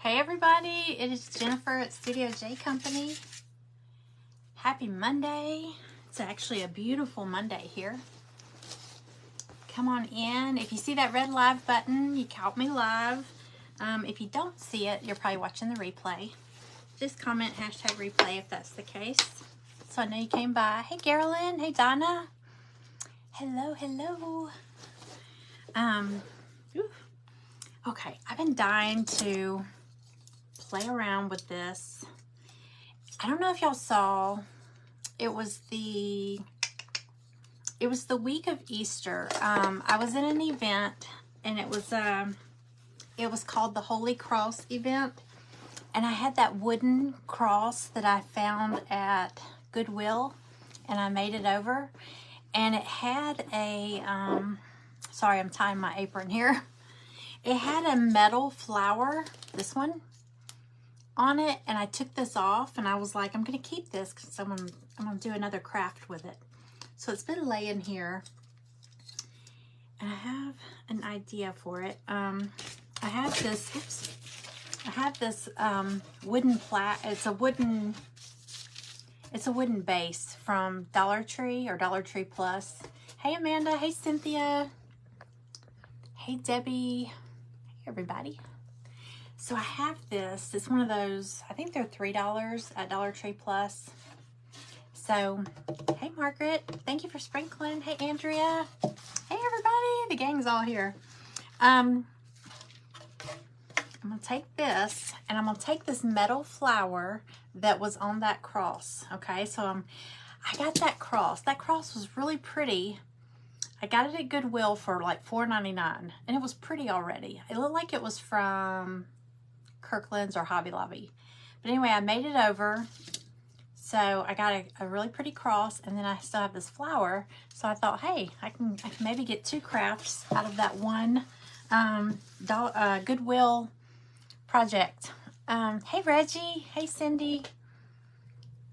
Hey everybody, it is Jennifer at Studio J Company. Happy Monday. It's actually a beautiful Monday here. Come on in. If you see that red live button, you caught me live. If you don't see it, you're probably watching the replay. Just comment hashtag replay if that's the case. So I know you came by. Hey Carolyn, hey Donna. Hello, hello. Okay, I've been dying to play around with this. I don't know if y'all saw, it was the week of Easter. I was in an event and it was called the Holy Cross event, and I had that wooden cross that I found at Goodwill and I made it over, and it had a sorry, I'm tying my apron here. It had a metal flower, this one, on it, and I took this off and I was like, I'm gonna keep this because I'm gonna do another craft with it. So it's been laying here and I have an idea for it. I have this wooden it's a wooden base from Dollar Tree or Dollar Tree Plus. Hey Amanda, hey Cynthia, hey Debbie, hey everybody. So I have this. It's one of those, I think they're $3 at Dollar Tree Plus. So, hey Margaret, thank you for sprinkling. Hey Andrea. Hey everybody, the gang's all here. I'm gonna take this and I'm gonna take this metal flower that was on that cross. Okay, so I got that cross. That cross was really pretty. I got it at Goodwill for like $4.99 and it was pretty already. It looked like it was from Kirkland's or Hobby Lobby. But anyway, I made it over. So I got a really pretty cross, and then I still have this flower. So I thought, hey, I can maybe get two crafts out of that one Goodwill project. Hey Reggie, hey Cindy.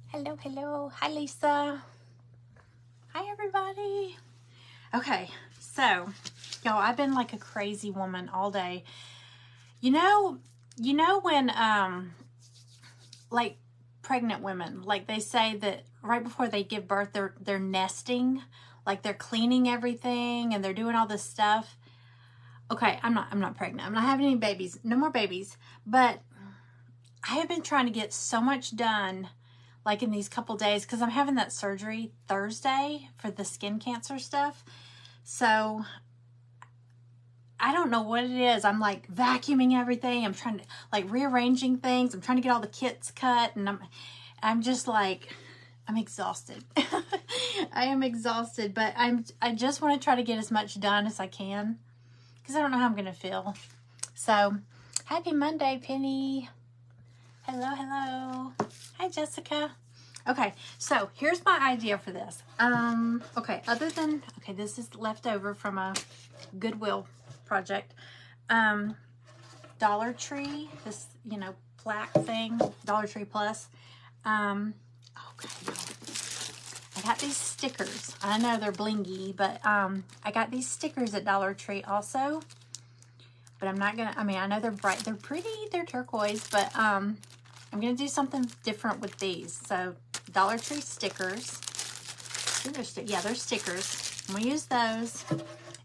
Hello, hello. Hi Lisa. Hi everybody. Okay, so y'all, I've been like a crazy woman all day. You know when like pregnant women, like they say that right before they give birth they're nesting, like they're cleaning everything and they're doing all this stuff. Okay, I'm not pregnant. I'm not having any babies. No more babies. But I have been trying to get so much done like in these couple days because I'm having that surgery Thursday for the skin cancer stuff. So I don't know what it is. I'm like vacuuming everything. I'm trying to like rearranging things. I'm trying to get all the kits cut, and I'm just like, I'm exhausted. I am exhausted, but I just want to try to get as much done as I can because I don't know how I'm going to feel. So, happy Monday, Penny. Hello, hello. Hi, Jessica. Okay, so here's my idea for this. Okay, this is left over from a Goodwill project. Dollar Tree, this, plaque thing, Dollar Tree Plus. Okay, I got these stickers. I know they're blingy, but I got these stickers at Dollar Tree also. But I'm not gonna, I know they're bright, they're pretty, they're turquoise, but I'm gonna do something different with these. So Dollar Tree stickers. They're stickers. I'm gonna use those.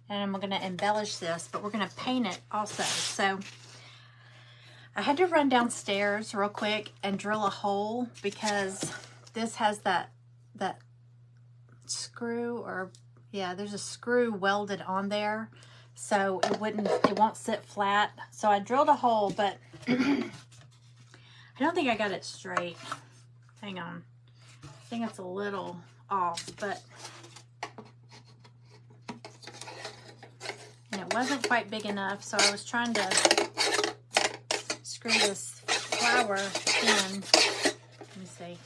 And I'm going to embellish this, but we're going to paint it also. So I had to run downstairs real quick and drill a hole because this has that screw, or yeah, there's a screw welded on there, so it won't sit flat. So I drilled a hole, but I don't think I got it straight. Hang on, I think it's a little off, but and it wasn't quite big enough, so I was trying to screw this flower in. Let me see.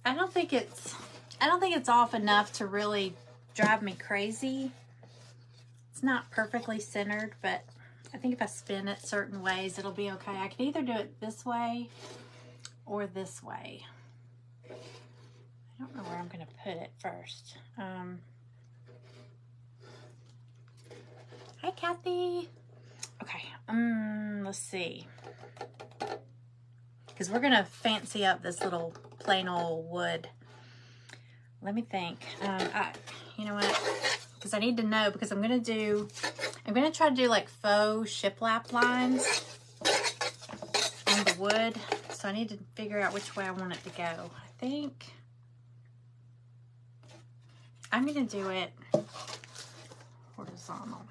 I don't think it's off enough to really drive me crazy. It's not perfectly centered, but I think if I spin it certain ways, it'll be okay. I can either do it this way or this way. I don't know where I'm going to put it first. Hi, Kathy. Okay, Let's see. Because we're going to fancy up this little plain old wood. Let me think. You know what? Because I need to know, because I'm going to try to do like faux shiplap lines on the wood. So I need to figure out which way I want it to go. I think I'm going to do it horizontal.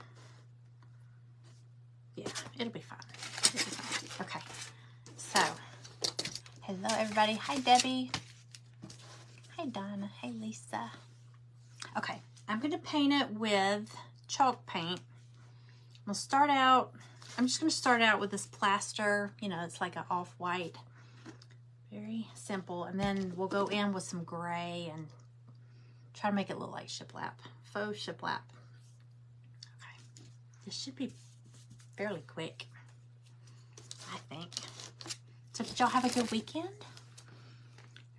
Yeah, it'll be fine. Okay. So, hello everybody. Hi Debbie. Hi Donna. Hey Lisa. Okay, I'm going to paint it with chalk paint. I'm just going to start out with this plaster. You know, it's like an off-white. Very simple. And then we'll go in with some gray and try to make it look like shiplap. Faux shiplap. Okay. This should be fairly quick, I think. So did y'all have a good weekend?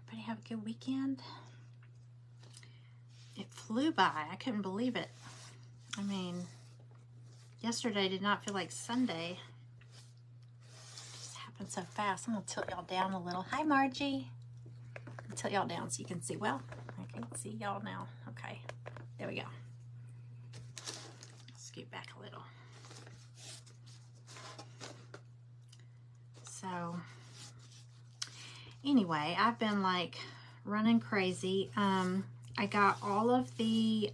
Everybody have a good weekend? It flew by. I couldn't believe it. I mean, yesterday did not feel like Sunday. It just happened so fast. I'm going to tilt y'all down a little. Hi, Margie. I'll tilt y'all down so you can see. Well, I can see y'all now. Okay. There we go. Scoot back a little. So, anyway, I've been like running crazy. I got all of the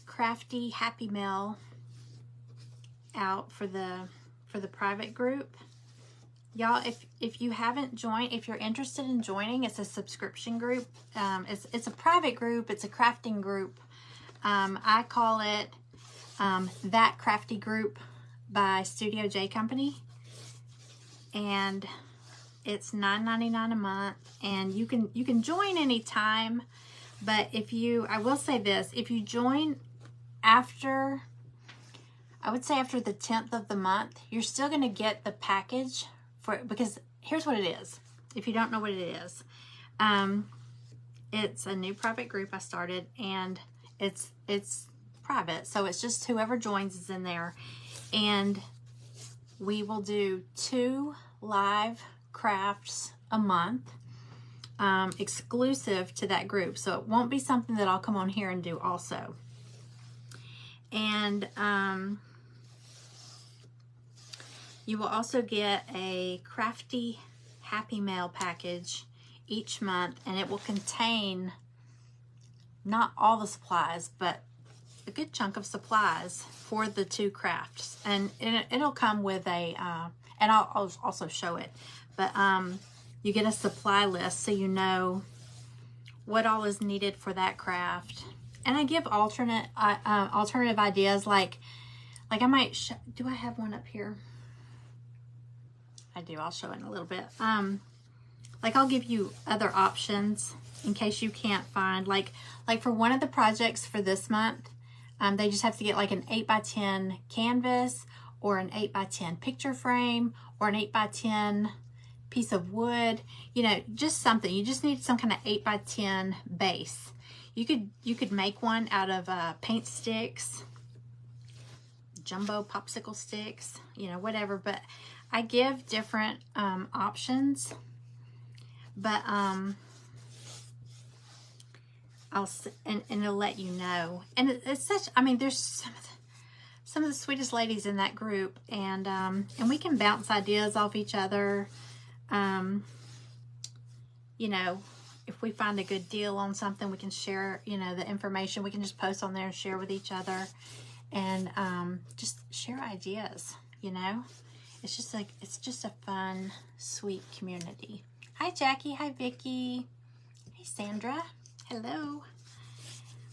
Crafty Happy Mail out for the private group. Y'all, if you haven't joined, if you're interested in joining, it's a subscription group. It's a private group. It's a crafting group. I call it That Crafty Group by Studio J Company, and it's $9.99 a month, and you can join anytime. But I will say this, if you join after, I would say after the 10th of the month, you're still going to get the package because here's what it is. If you don't know what it is, it's a new private group I started, and it's private, so it's just whoever joins is in there. And we will do 2 live crafts a month, exclusive to that group. So it won't be something that I'll come on here and do also. And you will also get a Crafty Happy Mail package each month, and it will contain not all the supplies, but a good chunk of supplies for the 2 crafts. And it'll come with a, and I'll also show it, but you get a supply list so you know what all is needed for that craft. And I give alternative ideas, like I might, do I have one up here? I do, I'll show it in a little bit. Like I'll give you other options in case you can't find, like for one of the projects for this month, they just have to get like an 8x10 canvas, or an 8x10 picture frame, or an 8x10 piece of wood, you know, just something. You just need some kind of 8x10 base. You could make one out of paint sticks, jumbo popsicle sticks, you know, whatever. But I give different options. But and it'll let you know. And it's such, I mean, there's some of the sweetest ladies in that group, and we can bounce ideas off each other. You know, if we find a good deal on something, we can share, you know, the information. We can just post on there and share with each other, and just share ideas, you know. It's just like, it's just a fun, sweet community. Hi Jackie, hi Vicky, hey Sandra, hello,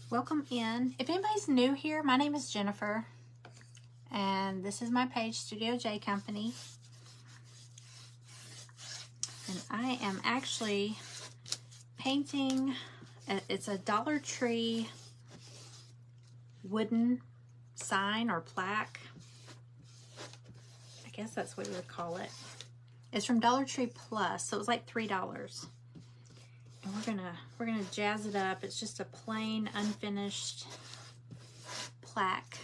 welcome in. If anybody's new here, my name is Jennifer, and this is my page, Studio J Company. And I am actually painting, it's a Dollar Tree wooden sign or plaque. I guess that's what we would call it. It's from Dollar Tree Plus, so it was like $3. And we're gonna jazz it up. It's just a plain, unfinished plaque.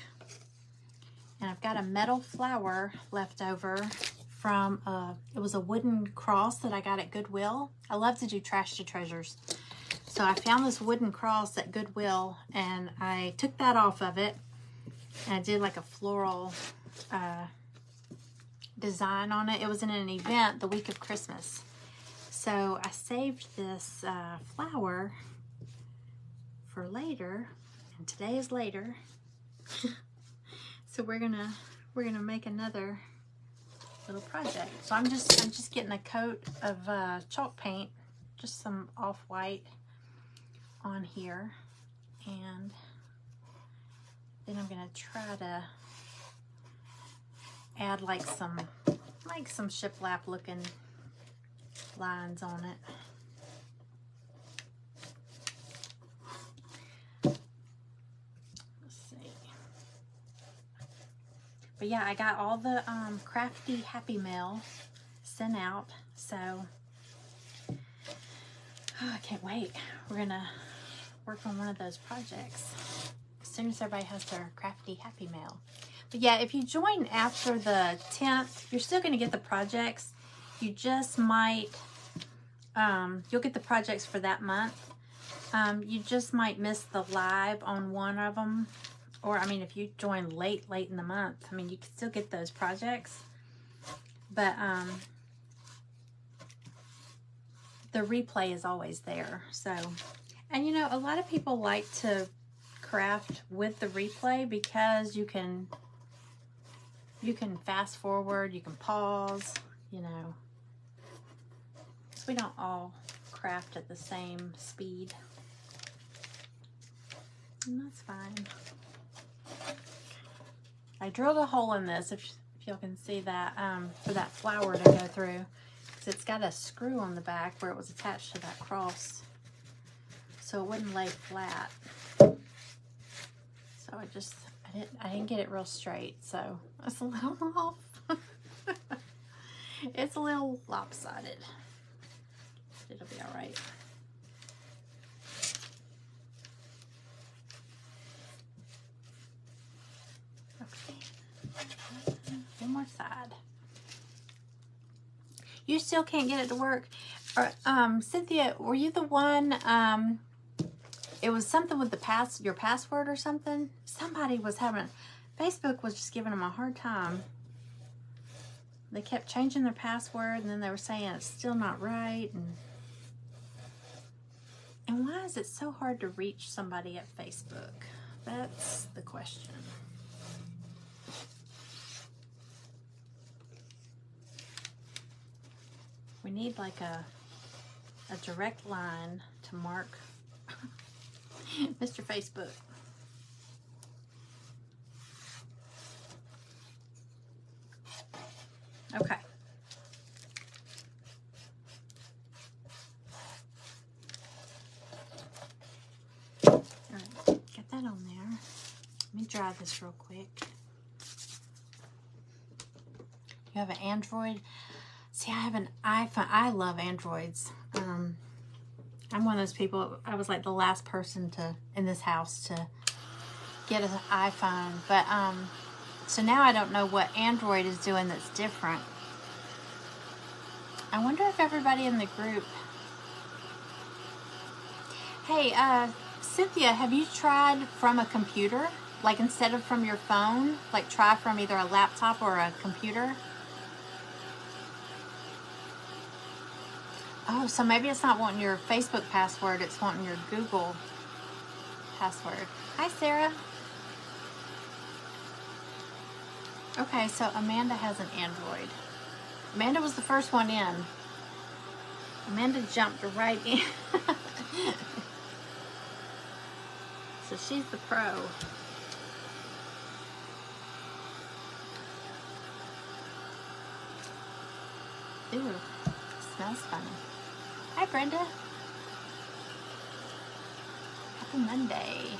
And I've got a metal flower left over from, it was a wooden cross that I got at Goodwill. I love to do trash to treasures. So I found this wooden cross at Goodwill, and I took that off of it, and I did like a floral design on it. It was in an event the week of Christmas. So I saved this flower for later, and today is later. So we're gonna make another little project. So I'm just getting a coat of chalk paint, just some off-white on here, and then I'm gonna try to add like some shiplap looking lines on it. Let's see. But yeah, I got all the crafty Happy Mail sent out, so I can't wait. We're gonna work on one of those projects as soon as everybody has their crafty Happy Mail. But yeah, if you join after the 10th, you're still gonna get the projects. You just might, you'll get the projects for that month. You just might miss the live on one of them. Or, I mean, if you join late in the month, I mean, you can still get those projects. But the replay is always there. So, and you know, a lot of people like to craft with the replay because you can fast forward, you can pause, you know. So we don't all craft at the same speed. And that's fine. I drilled a hole in this, if y'all can see that, for that flower to go through. Because it's got a screw on the back where it was attached to that cross. So it wouldn't lay flat. So I didn't get it real straight, so it's a little off. It's a little lopsided. It'll be all right. Okay. One more side. You still can't get it to work? Or, Cynthia, were you the one, it was something with your password or something? Somebody was having, Facebook was just giving them a hard time. They kept changing their password, and then they were saying it's still not right. And why is it so hard to reach somebody at Facebook? That's the question. We need like a direct line to Mark Mr. Facebook. Okay. All right, get that on there. Let me dry this real quick. You have an Android? See, I have an iPhone. I love Androids. I'm one of those people, I was like the last person in this house to get an iPhone. But, so now I don't know what Android is doing that's different. I wonder if everybody in the group... Hey, Cynthia, have you tried from a computer? Like instead of from your phone? Like try from either a laptop or a computer? Oh, so maybe it's not wanting your Facebook password, it's wanting your Google password. Hi, Sarah. Okay, so Amanda has an Android. Amanda was the first one in. Amanda jumped right in. So she's the pro. Ooh, smells funny. Hi, Brenda. Happy Monday.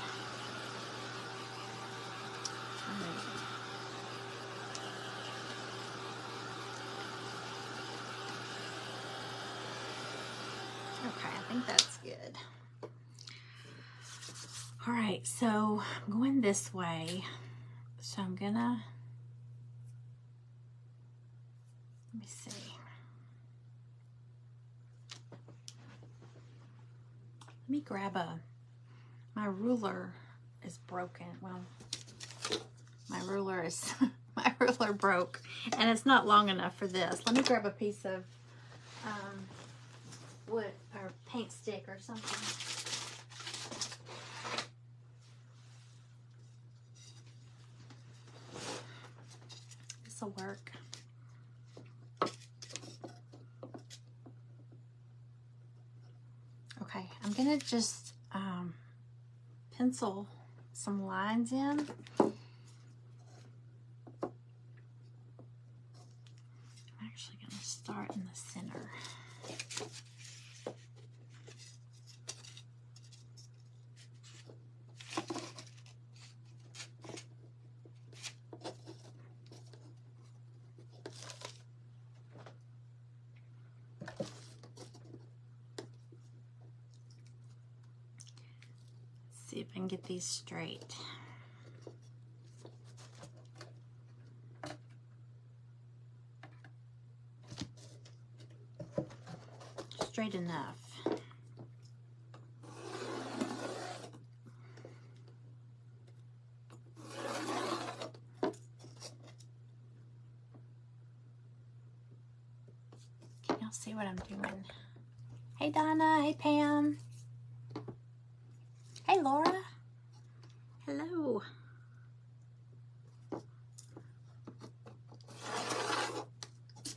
All right. Okay, I think that's good. All right, so I'm going this way. So I'm gonna Let me see. Let me grab my ruler is broken. Well, my ruler is, my ruler broke and it's not long enough for this. Let me grab a piece of wood or paint stick or something. This will work. Okay, I'm gonna just pencil some lines in. I'm actually gonna start in the center. See if I can get these straight. Straight enough. Can y'all see what I'm doing? Hey Donna, hey Pam. Hey Laura. Hello.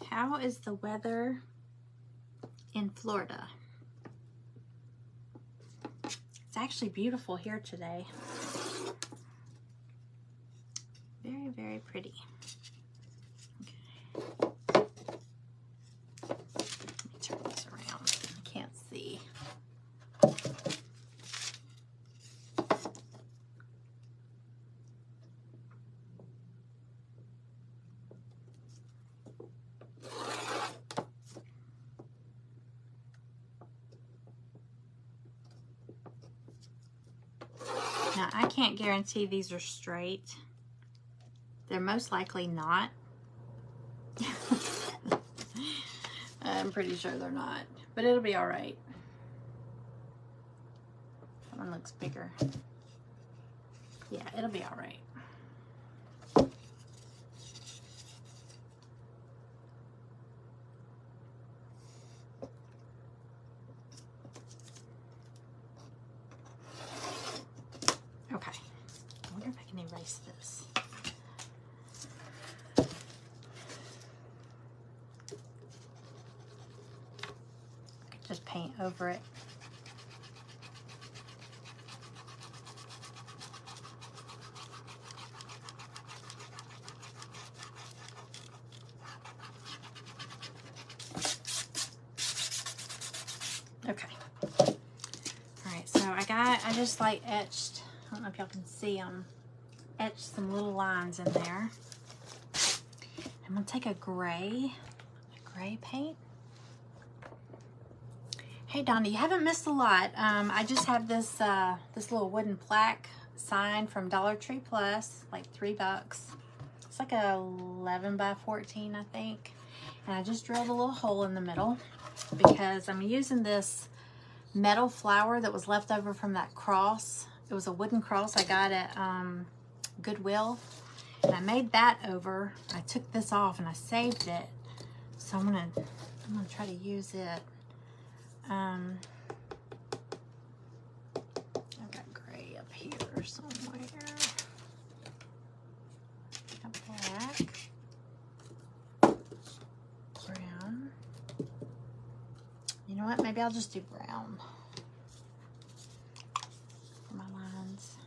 How is the weather in Florida? It's actually beautiful here today. Very, very pretty. Okay. Let me turn this around. I can't see. Now, I can't guarantee these are straight. They're most likely not. I'm pretty sure they're not, but it'll be all right. That one looks bigger. Yeah, it'll be all right. Okay, I wonder if I can erase this. I could just paint over it. Okay. All right, so I just like etched, I don't know if y'all can see them, etched some little lines in there. I'm gonna take a gray paint. Hey Donna, you haven't missed a lot. I just have this this little wooden plaque sign from Dollar Tree Plus, like $3. It's like a 11 by 14, I think. And I just drilled a little hole in the middle because I'm using this metal flower that was left over from that cross. It was a wooden cross I got at Goodwill, and I made that over. I took this off and I saved it, so I'm gonna try to use it. I've got gray up here somewhere. Got black, brown. You know what? Maybe I'll just do brown for my lines.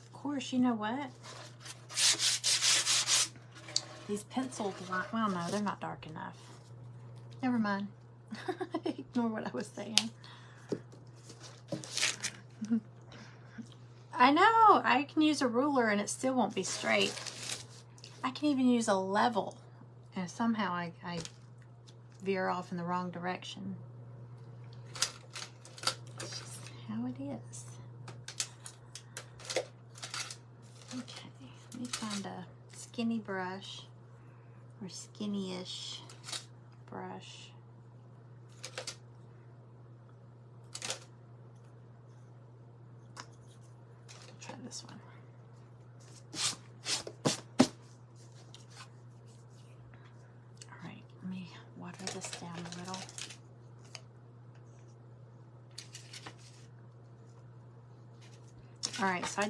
Of course, you know what? These penciled lines, well, no, they're not dark enough. Never mind. Ignore what I was saying. I know, I can use a ruler and it still won't be straight. I can even use a level and somehow I veer off in the wrong direction. It's just how it is. Let me find a skinny brush or skinny-ish brush. Try this one. All right, let me water this down a little. All right, so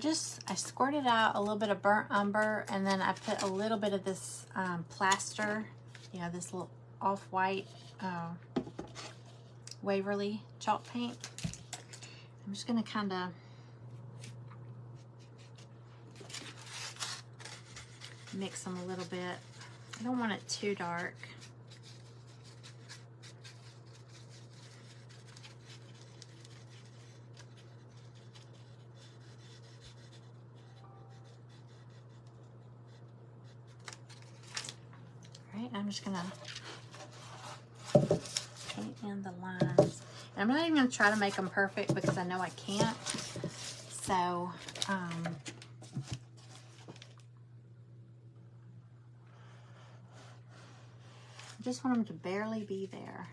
I squirted out a little bit of burnt umber, and then I put a little bit of this plaster, you know, this little off-white Waverly chalk paint. I'm just gonna kind of mix them a little bit. I don't want it too dark. I'm just gonna paint in the lines. And I'm not even gonna try to make them perfect because I know I can't. So, I just want them to barely be there.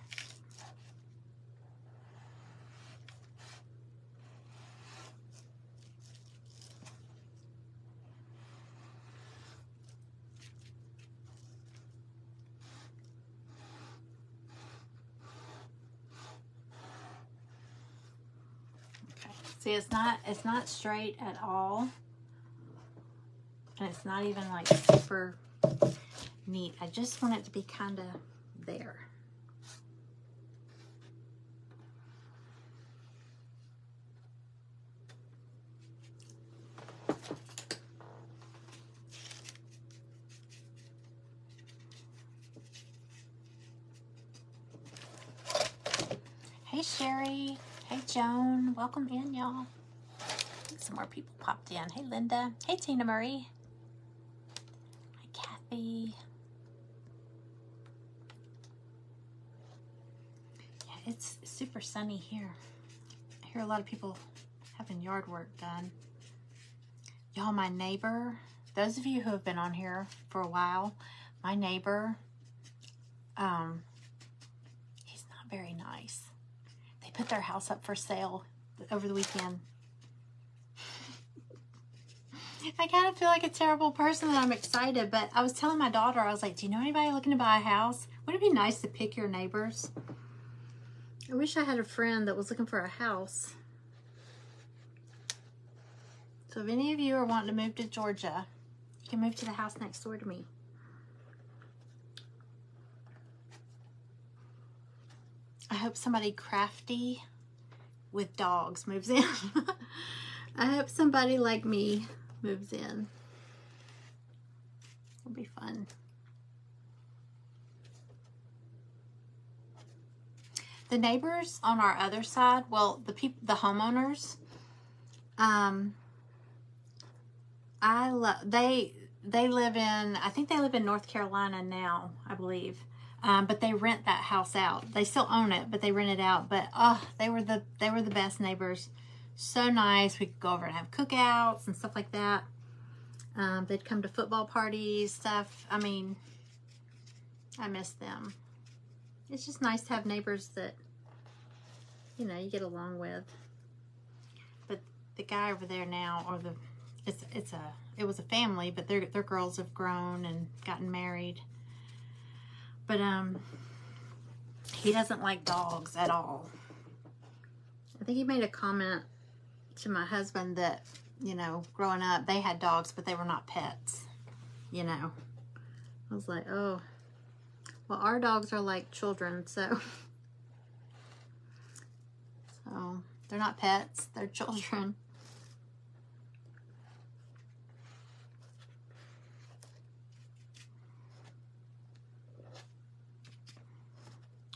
See, it's not straight at all, and it's not even like super neat. I just want it to be kind of there. Hey Sherry. Hey Joan, welcome in, y'all. Some more people popped in. Hey Linda. Hey Tina Marie. Hi Kathy. Yeah, it's super sunny here. I hear a lot of people having yard work done. Y'all, my neighbor, those of you who have been on here for a while, my neighbor, he's not very nice. They put their house up for sale over the weekend. I kind of feel like a terrible person that I'm excited, but I was telling my daughter, I was like, do you know anybody looking to buy a house? Wouldn't it be nice to pick your neighbors? I wish I had a friend that was looking for a house. So if any of you are wanting to move to Georgia, you can move to the house next door to me. I hope somebody crafty with dogs moves in. I hope somebody like me moves in. It'll be fun. The neighbors on our other side, well, the homeowners, they live in, I think they live in North Carolina now, I believe. But they rent that house out. They still own it, but they rent it out. But they were the best neighbors. So nice. We could go over and have cookouts and stuff like that. They'd come to football parties, stuff. I mean, I miss them. It's just nice to have neighbors that, you know, you get along with. But the guy over there now, or it was a family, but their girls have grown and gotten married. But he doesn't like dogs at all. I think he made a comment to my husband that, you know, growing up, they had dogs, but they were not pets, you know. I was like, oh, well, our dogs are like children, so they're not pets, they're children.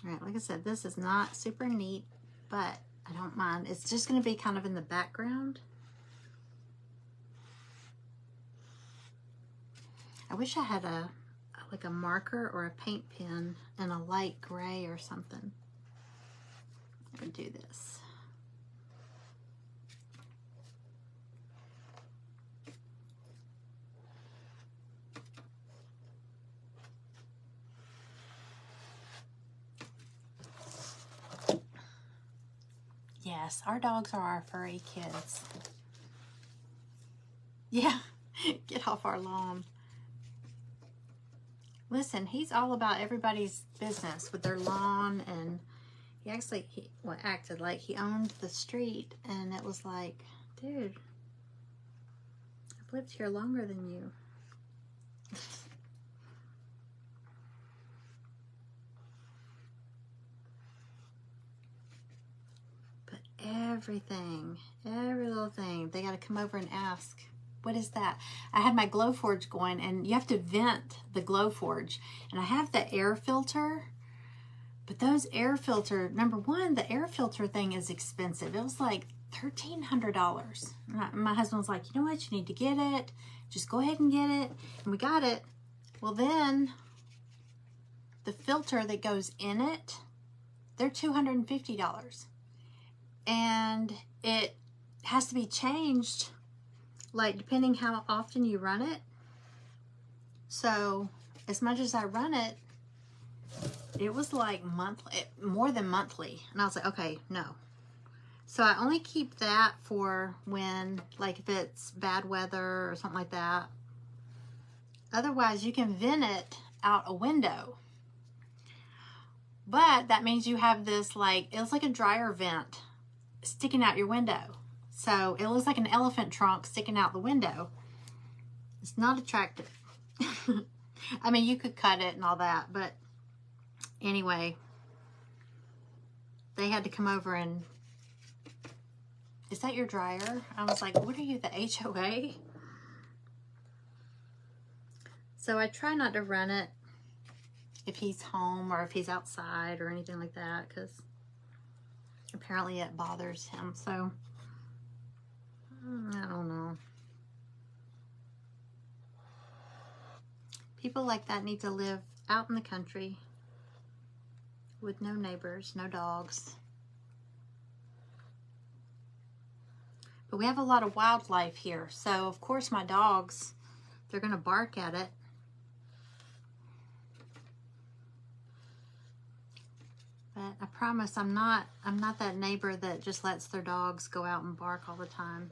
All right, like I said, this is not super neat, but I don't mind. It's just going to be kind of in the background. I wish I had like a marker or a paint pen and a light gray or something. I would do this. Yes, our dogs are our furry kids. Yeah, get off our lawn. Listen, he's all about everybody's business with their lawn, and he actually acted like he owned the street, and it was like, dude, I've lived here longer than you. But everything, every little thing, they got to come over and ask, what is that? I had my Glowforge going, and you have to vent the Glowforge, and I have the air filter. But those air filter, number one, the air filter thing is expensive. It was like $1,300. My husband was like, you know what? You need to get it. Just go ahead and get it. And we got it. Well, then the filter that goes in it, they're $250. And it has to be changed, like, depending how often you run it. So as much as I run it, it was like monthly, more than monthly. And I was like, okay, no. So I only keep that for when, like, if it's bad weather or something like that. Otherwise, you can vent it out a window. But that means you have this, like, it was like a dryer vent sticking out your window. So it looks like an elephant trunk sticking out the window. It's not attractive. I mean, you could cut it and all that, but anyway, they had to come over and, is that your dryer? I was like, what are you, the HOA? So I try not to run it if he's home or if he's outside or anything like that, because apparently it bothers him. So I don't know. People like that need to live out in the country with no neighbors, no dogs. But we have a lot of wildlife here. So of course my dogs, they're going to bark at it. But I promise I'm not that neighbor that just lets their dogs go out and bark all the time.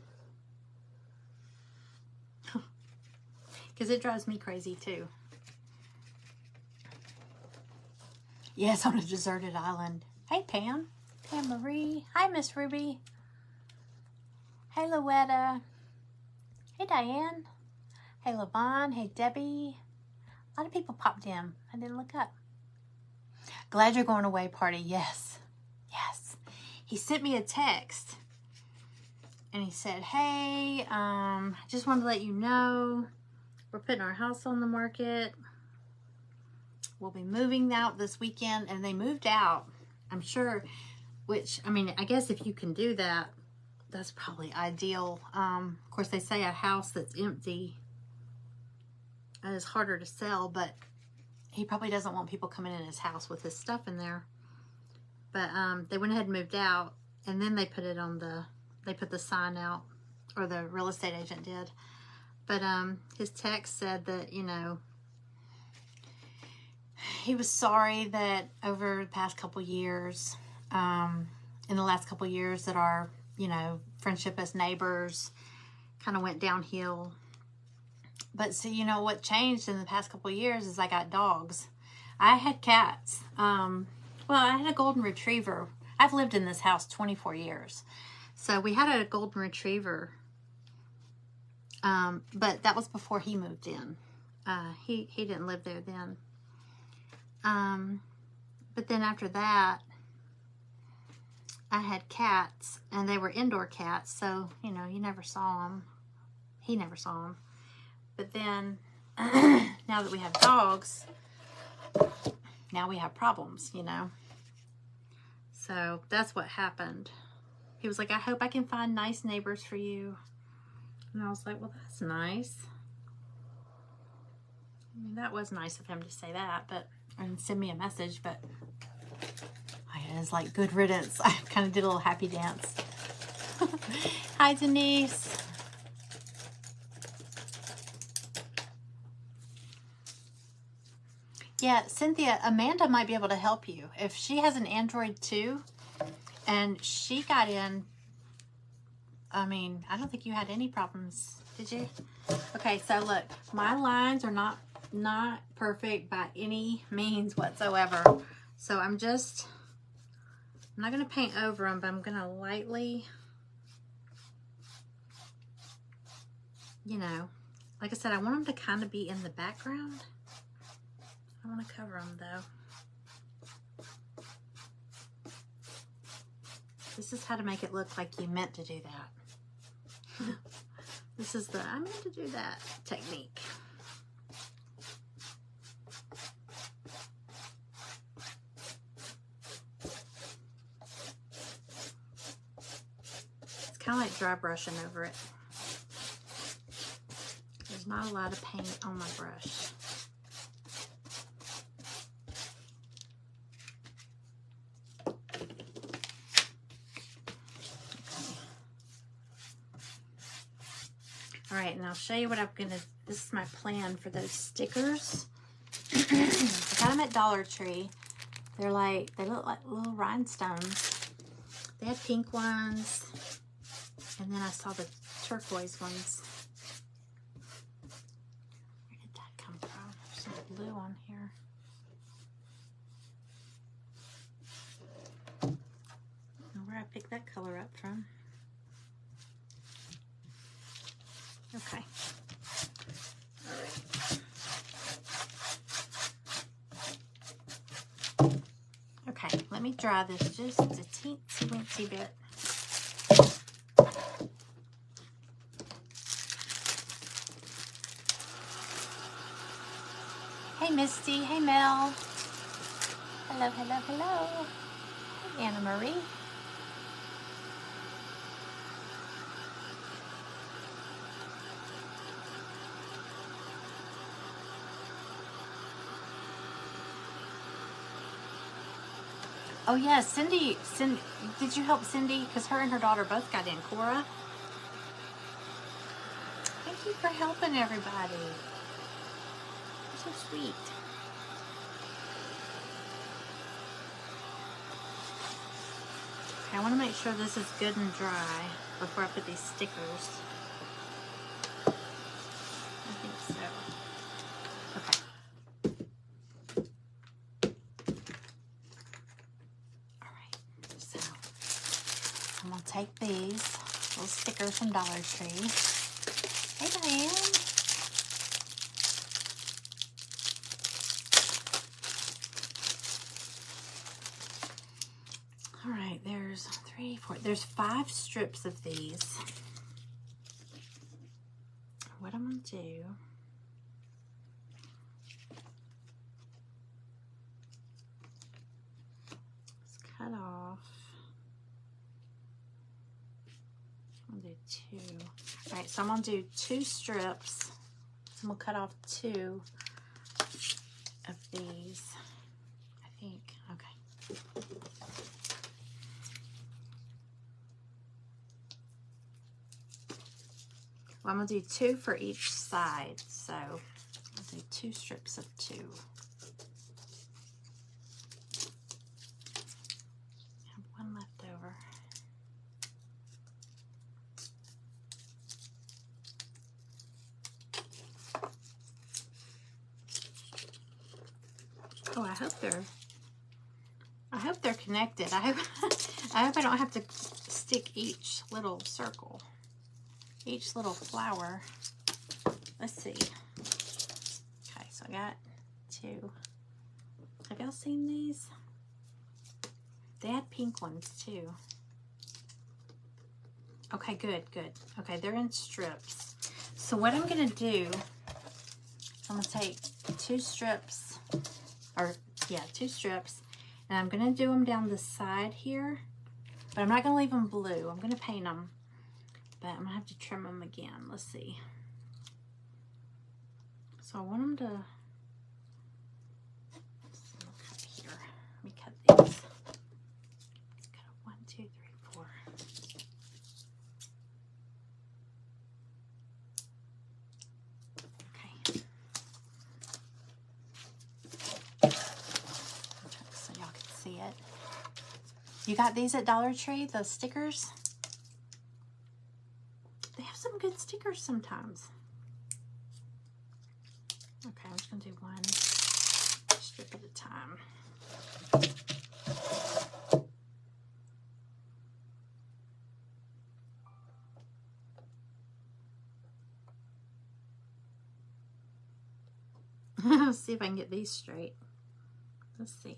Because it drives me crazy too. Yes, on a deserted island. Hey, Pam. Pam Marie. Hi, Miss Ruby. Hey, Louetta. Hey, Diane. Hey, Levon. Hey, Debbie. A lot of people popped in. I didn't look up. Glad you're going away, party. Yes. Yes. He sent me a text. And he said, hey, just wanted to let you know we're putting our house on the market. We'll be moving out this weekend. And they moved out, I'm sure, which, I mean, I guess if you can do that, that's probably ideal. Of course, they say a house that's empty is harder to sell, but he probably doesn't want people coming in his house with his stuff in there. But they went ahead and moved out, and then they put it on they put the sign out, or the real estate agent did. But his text said that, you know, he was sorry that over the past couple years, in the last couple years, that our, you know, friendship as neighbors kind of went downhill. But see, you know, what changed in the past couple years is I got dogs. I had cats. Well, I had a golden retriever. I've lived in this house 24 years. So we had a golden retriever. But that was before he moved in. He didn't live there then. But then after that, I had cats, and they were indoor cats, so, you know, you never saw them. He never saw them. But then, now that we have dogs, now we have problems, you know. So that's what happened. He was like, I hope I can find nice neighbors for you. And I was like, well, that's nice. I mean, that was nice of him to say that, but, and send me a message, but I was like, good riddance. I kind of did a little happy dance. Hi, Denise. Yeah, Cynthia, Amanda might be able to help you. If she has an Android too, And she got in, I mean, I don't think you had any problems, did you? Okay, so look, my lines are not perfect by any means whatsoever. So I'm not going to paint over them, but I'm going to lightly, you know, like I said, I want them to kind of be in the background. I want to cover them though. This is how to make it look like you meant to do that. This is the I meant to do that technique. It's kind of like dry brushing over it. There's not a lot of paint on my brush. All right, and I'll show you what I'm gonna, this is my plan for those stickers. I got them at Dollar Tree. They're like, they look like little rhinestones. They had pink ones, and then I saw the turquoise ones. Where did that come from? There's some blue on here. I don't know where I picked that color up from. Okay. All right. Okay, let me dry this just a teensy weensy bit. Hey Misty, hey Mel. Hello, hello, hello. Hey Anna Marie. Oh yeah, Cindy, did you help Cindy? Because her and her daughter both got in. Cora, thank you for helping everybody. You're so sweet. Okay, I want to make sure this is good and dry before I put these stickers. I think so. Okay. So, I'm going to take these little stickers from Dollar Tree. Hey, Diane. All right, there's 3, 4, there's 5 strips of these. What I'm going to do, is cut off. I'm going to do 2. All right, so I'm going to do 2 strips. So I'm going to cut off 2 of these, I think. Okay. Well, I'm going to do 2 for each side. So I'll do 2 strips of 2. I have 1 left over. Oh, I hope they're connected. I hope I don't have to stick each little circle, each little flower. Let's see. Okay, so I got 2. Have y'all seen these? They had pink ones too. Okay, good. Okay, they're in strips. So what I'm gonna do, I'm gonna take 2 strips, or yeah, 2 strips, and I'm gonna do them down the side here, but I'm not gonna leave them blue. I'm gonna paint them, but I'm gonna have to trim them again. Let's see. So I want them to, cut here. Let me cut these. Let's cut 1, 2, 3, 4. Okay. So y'all can see it. You got these at Dollar Tree, the stickers? They have some good stickers sometimes. Okay, I'm just going to do one strip at a time. Let's see if I can get these straight. Let's see.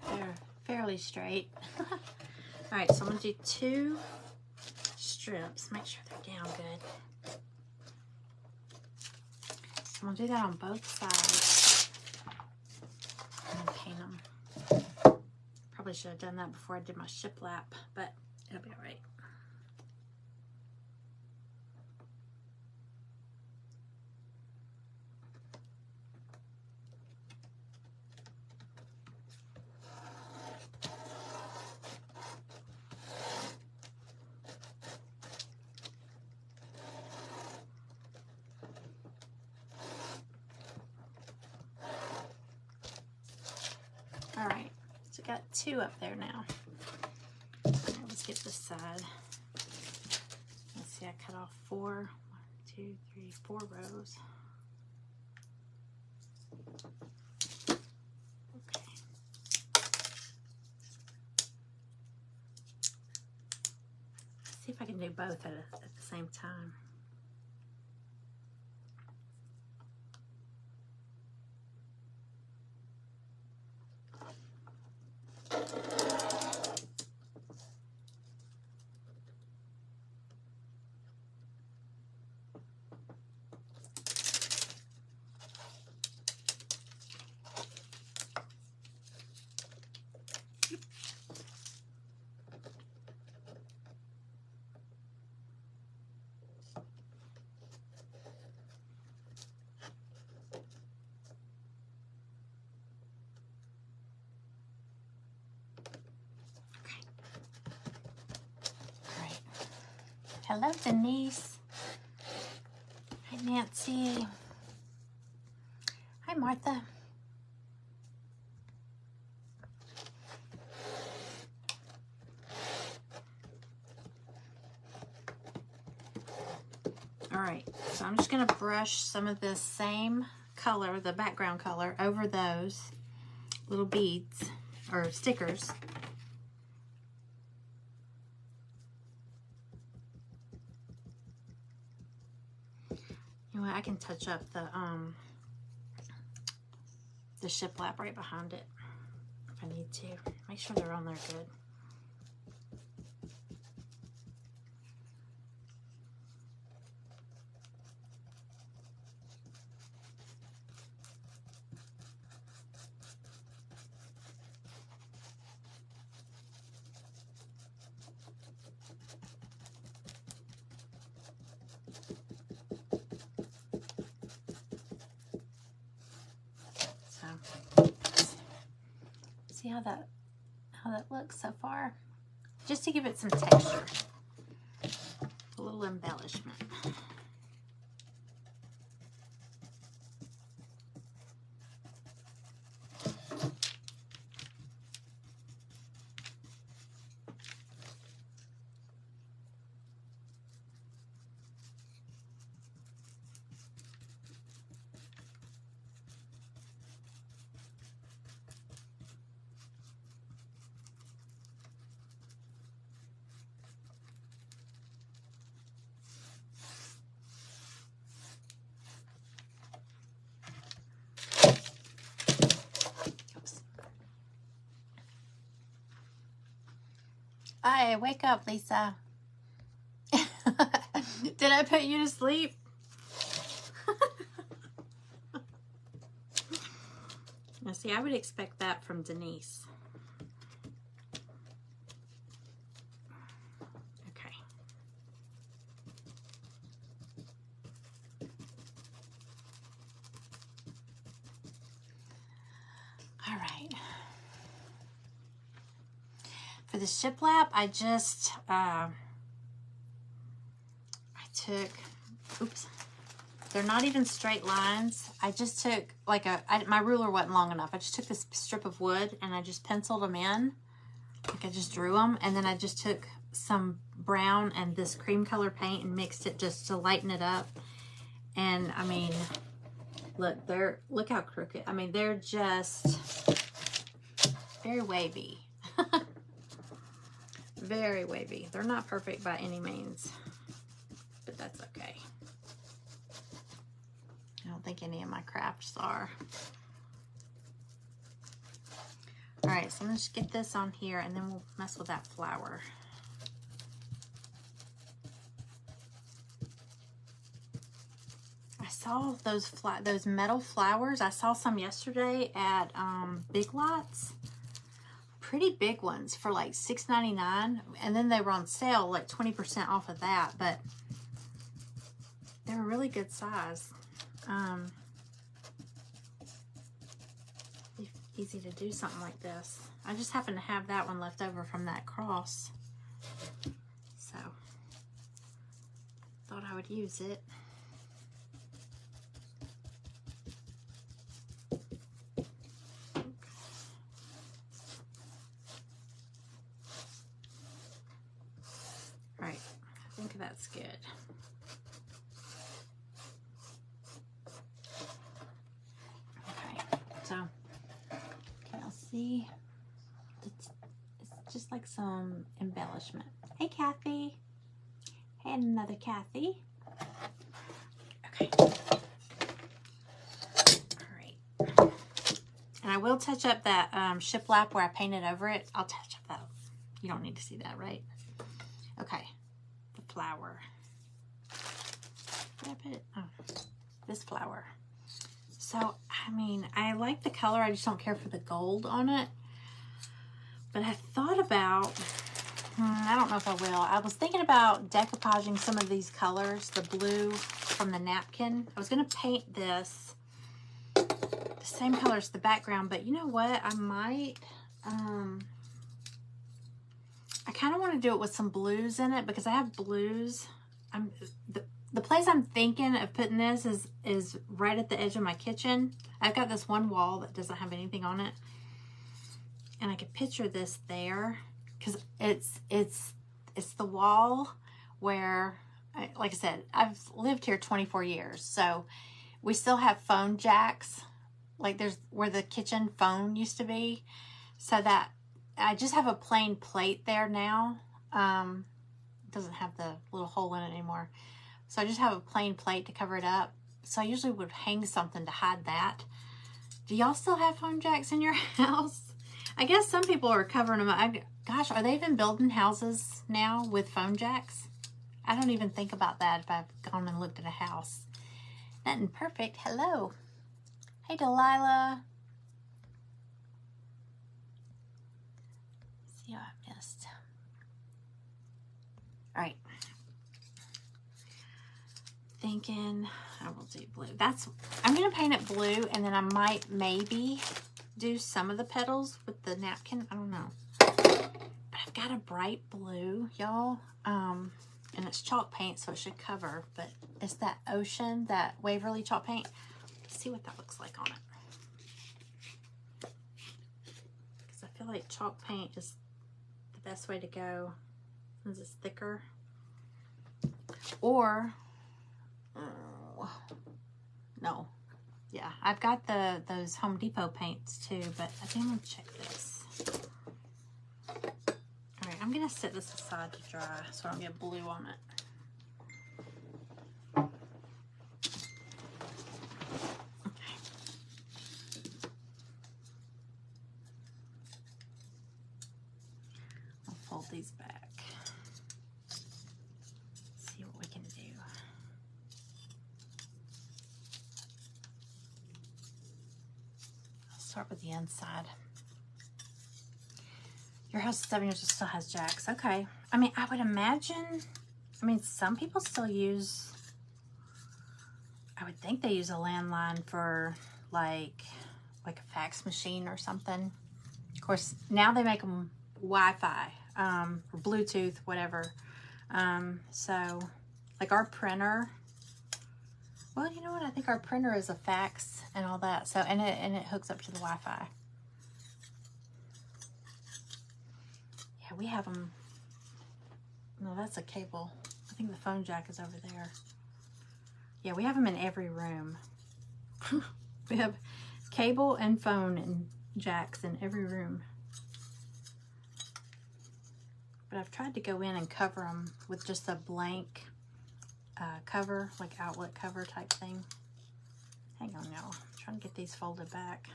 They're fairly straight. All right, so I'm going to do 2 strips. Make sure they're down good. So I'm going to do that on both sides. And paint them. Probably should have done that before I did my shiplap, but it'll be all right. All right, so got 2 up there now. Right, let's get this side. Let's see, I cut off 4. 1, 2, 3, 4 rows. Okay. Let's see if I can do both at the same time. Hello, Denise. Hi, Nancy. Hi, Martha. All right, so I'm just going to brush some of this same color, the background color, over those little beads or stickers. You know what, I can touch up the shiplap right behind it if I need to. Make sure they're on there good. See how that looks so far? Just to give it some texture, a little embellishment. Hi, wake up, Lisa. Did I put you to sleep? Now, see, I would expect that from Denise. Okay. All right. for the shiplap, I just, I took, oops, they're not even straight lines. I just took like my ruler wasn't long enough. I just took this strip of wood and I just penciled them in. Like I just drew them, and then I just took some brown and this cream color paint and mixed it just to lighten it up. And I mean, look how crooked. I mean, they're just very wavy. Very wavy. They're not perfect by any means, but that's okay. I don't think any of my crafts are. All right, so I'm gonna just get this on here and then we'll mess with that flower. I saw those metal flowers. I saw some yesterday at Big Lots. Pretty big ones for like $6.99, and then they were on sale like 20% off of that, but they were really good size. Easy to do something like this. I just happen to have that one left over from that cross, so thought I would use it. Right, I think that's good. Okay, so see, it's just like some embellishment. Hey Kathy. Hey, another Kathy. Okay. Alright. And I will touch up that shiplap where I painted over it. I'll touch up that. You don't need to see that, right? Okay. The flower. Where did I put it? Oh, this flower. So, I mean, I like the color. I just don't care for the gold on it. But I thought about, I don't know if I will. I was thinking about decoupaging some of these colors, the blue from the napkin. I was going to paint this the same color as the background, but you know what? I might, I kind of want to do it with some blues in it because I have blues. The place I'm thinking of putting this is right at the edge of my kitchen. I've got this one wall that doesn't have anything on it. And I could picture this there because it's the wall where, like I said, I've lived here 24 years. So we still have phone jacks. Like there's where the kitchen phone used to be. So that I just have a plain plate there now. It doesn't have the little hole in it anymore. So I just have a plain plate to cover it up. So I usually would hang something to hide that. Do y'all still have phone jacks in your house? I guess some people are covering them up. Gosh, are they even building houses now with phone jacks? I don't even think about that if I've gone and looked at a house. Nothing perfect. Hello. Hey, Delilah. Let's see what I missed. All right. Thinking I will do blue. I'm going to paint it blue, and then I might maybe do some of the petals with the napkin. I don't know. But I've got a bright blue, y'all. And it's chalk paint, so it should cover. But it's that ocean, that Waverly chalk paint. Let's see what that looks like on it. Because I feel like chalk paint is the best way to go since it's thicker. Or no, yeah, I've got those Home Depot paints too, but I think I'm gonna check this. All right, I'm gonna set this aside to dry so I don't get blue on it. Okay. I'll fold these back. See what we can do. Start with the inside. Your house is 7 years, still has jacks. Okay. I mean, I would imagine, some people still use, I would think they use a landline for like a fax machine or something. Of course, now they make them Wi-Fi. or Bluetooth, whatever. So like our printer, well, you know what? I think our printer is a fax and all that. So, and it hooks up to the Wi-Fi. Yeah, we have them. No, that's a cable. I think the phone jack is over there. Yeah, we have them in every room. We have cable and phone and jacks in every room. But I've tried to go in and cover them with just a blank cover, like outlet cover type thing. Hang on, y'all. I'm trying to get these folded back.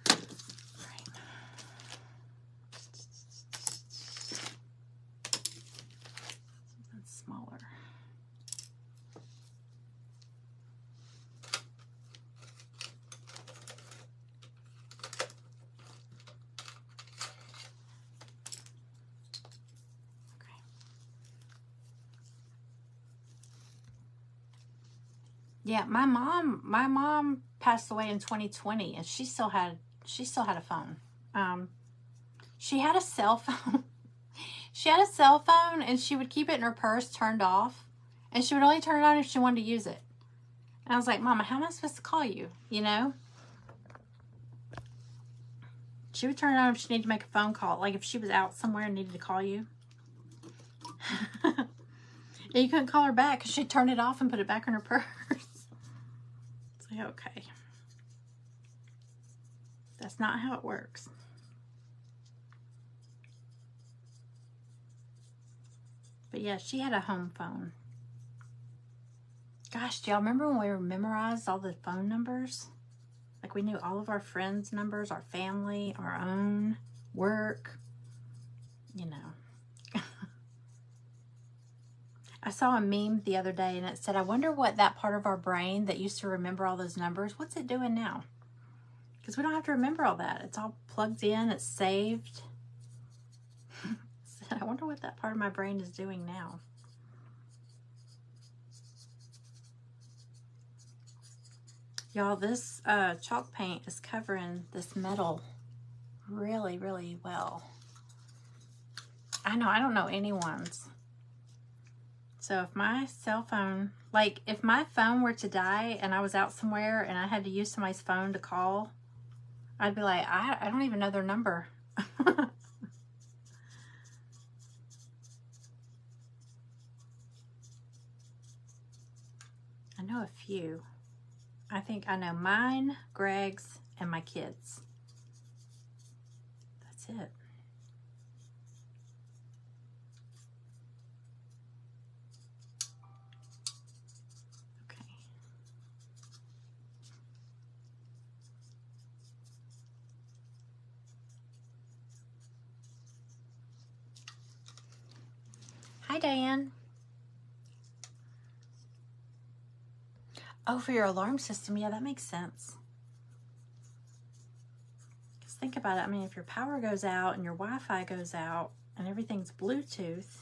Right. Something smaller. Yeah, my mom passed away in 2020, and she still had a phone. She had a cell phone. She had a cell phone, and she would keep it in her purse turned off, and she would only turn it on if she wanted to use it. And I was like, Mama, how am I supposed to call you? You know? She would turn it on if she needed to make a phone call, like if she was out somewhere and needed to call you. And you couldn't call her back because she'd turn it off and put it back in her purse. It's like, okay. That's not how it works. But yeah, she had a home phone. Gosh, do y'all remember when we memorized all the phone numbers? Like we knew all of our friends' numbers, our family, our own, work, you know. I saw a meme the other day and it said, I wonder what that part of our brain that used to remember all those numbers, what's it doing now? Because we don't have to remember all that. It's all plugged in, it's saved. So I wonder what that part of my brain is doing now. Y'all, this chalk paint is covering this metal really, really well. I know, I don't know anyone's. So if my cell phone, like if my phone were to die and I was out somewhere and I had to use somebody's phone to call, I'd be like, I don't even know their number. I know a few. I think I know mine, Greg's, and my kids. That's it. Okay. Hi, Diane. Oh, for your alarm system. Yeah, that makes sense. Because think about it. I mean, if your power goes out and your Wi-Fi goes out and everything's Bluetooth,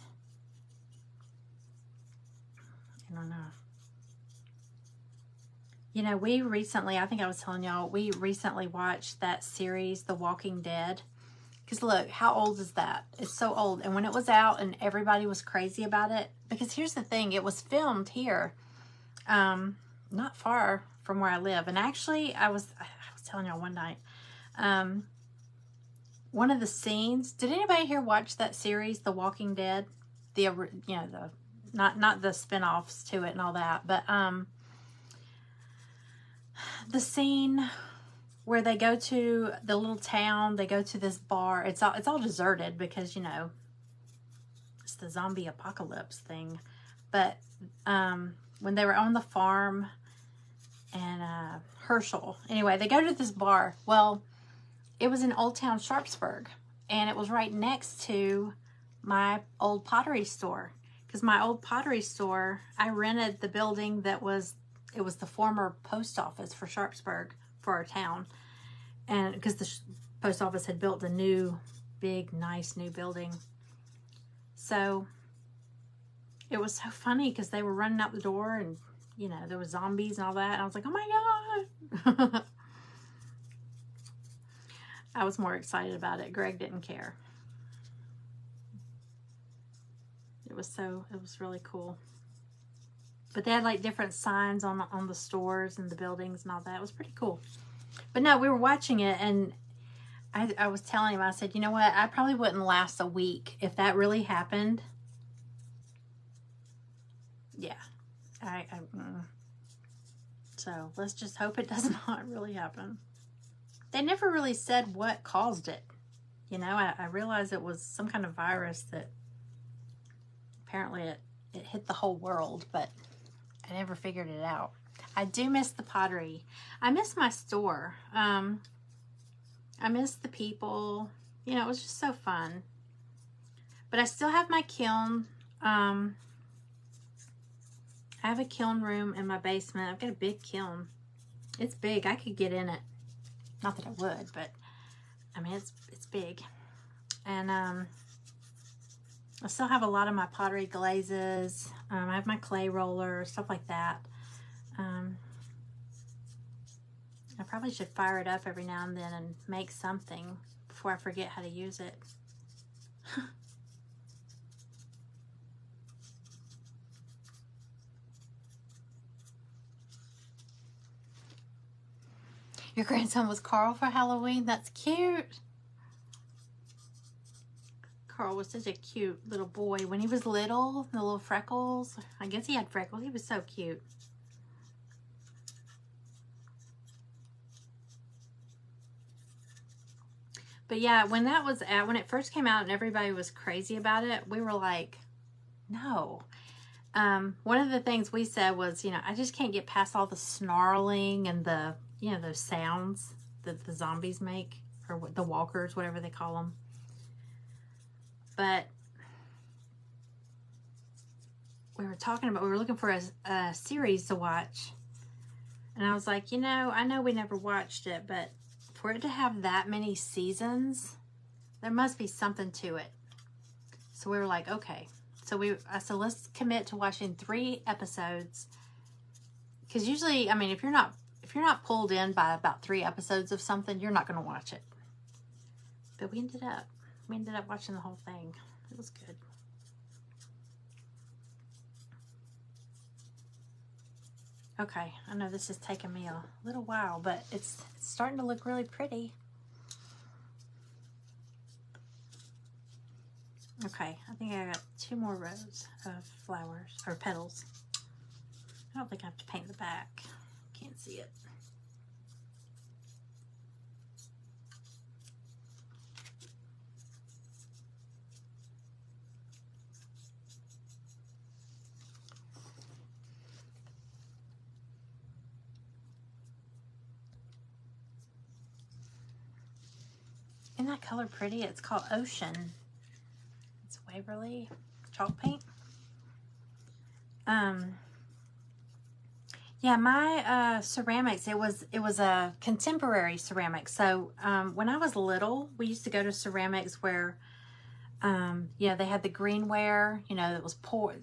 I don't know. You know, we recently, I think I was telling y'all, we recently watched that series, The Walking Dead. Because look, how old is that? It's so old. And when it was out and everybody was crazy about it, because here's the thing, it was filmed here. Not far from where I live. And actually, I was telling y'all one night, one of the scenes, did anybody here watch that series, The Walking Dead? The, you know, the, not the spin-offs to it and all that, but, the scene where they go to the little town, they go to this bar, it's all deserted because, you know, it's the zombie apocalypse thing. But, when they were on the farm, and Herschel. Anyway, they go to this bar. Well, it was in Old Town Sharpsburg, and it was right next to my old pottery store. Because my old pottery store, I rented the building that was, it was the former post office for Sharpsburg, for our town. And because the post office had built a new, big, nice new building. So it was so funny because they were running out the door and, you know, there was zombies and all that. And I was like, oh my God. I was more excited about it. Greg didn't care. It was really cool. But they had like different signs on the stores and the buildings and all that. It was pretty cool. But no, we were watching it, and I was telling him, I said, you know what? I probably wouldn't last a week if that really happened. Yeah. So let's just hope it does not really happen. They never really said what caused it. You know, I realized it was some kind of virus that apparently it hit the whole world, but I never figured it out. I do miss the pottery. I miss my store. I miss the people. You know, it was just so fun. But I still have my kiln. I have a kiln room in my basement. I've got a big kiln. It's big. I could get in it. Not that I would, but I mean, it's big. And I still have a lot of my pottery glazes. I have my clay roller, stuff like that. I probably should fire it up every now and then and make something before I forget how to use it. Your grandson was Carl for Halloween? That's cute. Carl was such a cute little boy. When he was little, the little freckles. I guess he had freckles. He was so cute. But yeah, when that was out, when it first came out and everybody was crazy about it, we were like, no. One of the things we said was, you know, I just can't get past all the snarling and the, you know, those sounds that the zombies make, or the walkers, whatever they call them. But we were looking for a series to watch. And I was like, you know, I know we never watched it, but for it to have that many seasons, there must be something to it. So we were like, okay. So I said, let's commit to watching 3 episodes. Because usually, I mean, if you're not pulled in by about 3 episodes of something, you're not going to watch it. But we ended up watching the whole thing. It was good. Okay, I know this has taken me a little while, but it's starting to look really pretty. Okay, I think I got 2 more rows of flowers, or petals. I don't think I have to paint the back. Can't see it. Isn't that color pretty? It's called Ocean. It's Waverly chalk paint. Yeah, my ceramics, it was a contemporary ceramic. So when I was little, we used to go to ceramics where, you know, they had the greenware, you know, that was poured.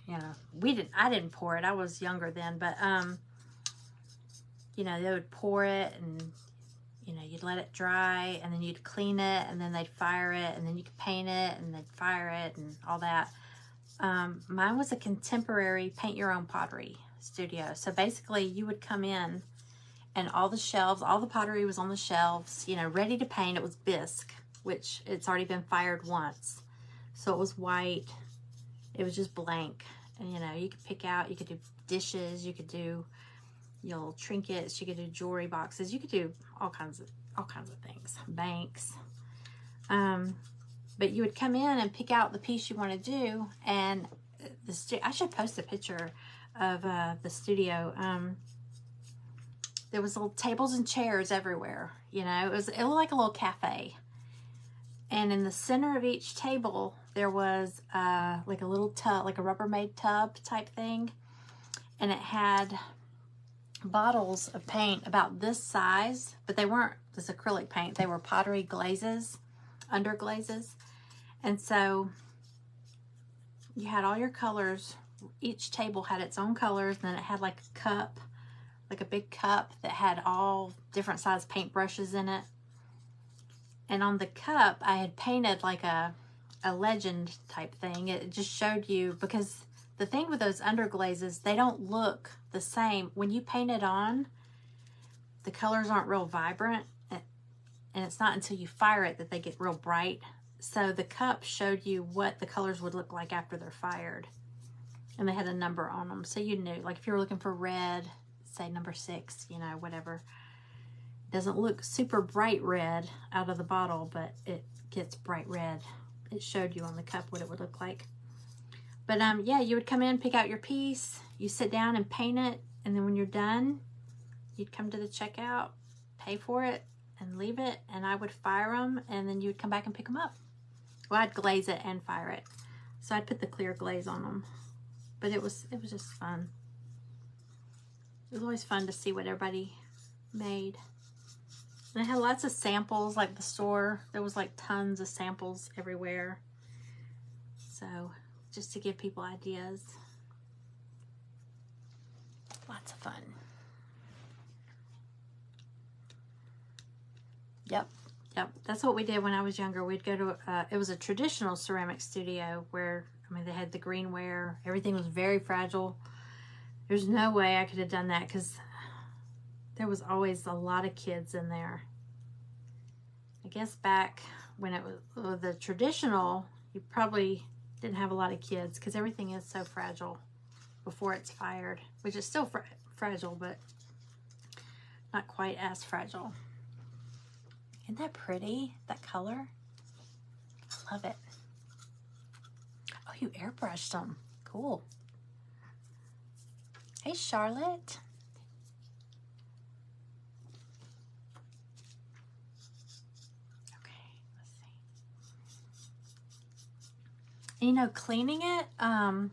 You know, I didn't pour it. I was younger then, but you know, they would pour it, and you know, you'd let it dry, and then you'd clean it, and then they'd fire it, and then you could paint it, and they'd fire it, and all that. Mine was a contemporary paint your own pottery studio. So basically you would come in, and all the pottery was on the shelves, you know, ready to paint. It was bisque, which it's already been fired once. So it was white. It was just blank. And you know, you could pick out, you could do dishes, you could do, you know, trinkets, you could do jewelry boxes, you could do all kinds of things, banks. But you would come in and pick out the piece you want to do, and I should post a picture of the studio. There was little tables and chairs everywhere. You know, it looked like a little cafe. And in the center of each table, there was like a little tub, like a Rubbermaid tub type thing, and it had bottles of paint about this size, but they weren't this acrylic paint. They were pottery glazes, under glazes. And so you had all your colors. Each table had its own colors, and then it had like a cup, like a big cup that had all different size paintbrushes in it. And on the cup, I had painted like a a legend type thing. It just showed you, because the thing with those underglazes, they don't look the same. When you paint it on, the colors aren't real vibrant, and it's not until you fire it that they get real bright. So the cup showed you what the colors would look like after they're fired. And they had a number on them, so you knew. Like if you were looking for red, say number 6, you know, whatever. It doesn't look super bright red out of the bottle, but it gets bright red. It showed you on the cup what it would look like. But yeah, you would come in, pick out your piece, you sit down and paint it, and then when you're done, you'd come to the checkout, pay for it, and leave it, and I would fire them, and then you would come back and pick them up. Well, I'd glaze it and fire it. So I'd put the clear glaze on them. But it was just fun. It was always fun to see what everybody made. And I had lots of samples, like the store. There was like tons of samples everywhere. So just to give people ideas. Lots of fun. Yep. That's what we did when I was younger. We'd go to, it was a traditional ceramic studio where, I mean, they had the greenware. Everything was very fragile. There's no way I could have done that because there was always a lot of kids in there. I guess back when it was the traditional, you probably didn't have a lot of kids because everything is so fragile before it's fired, which is still fragile, but not quite as fragile. Isn't that pretty, that color? I love it. Oh, you airbrushed them. Cool. Hey, Charlotte. Okay, let's see. You know, cleaning it, I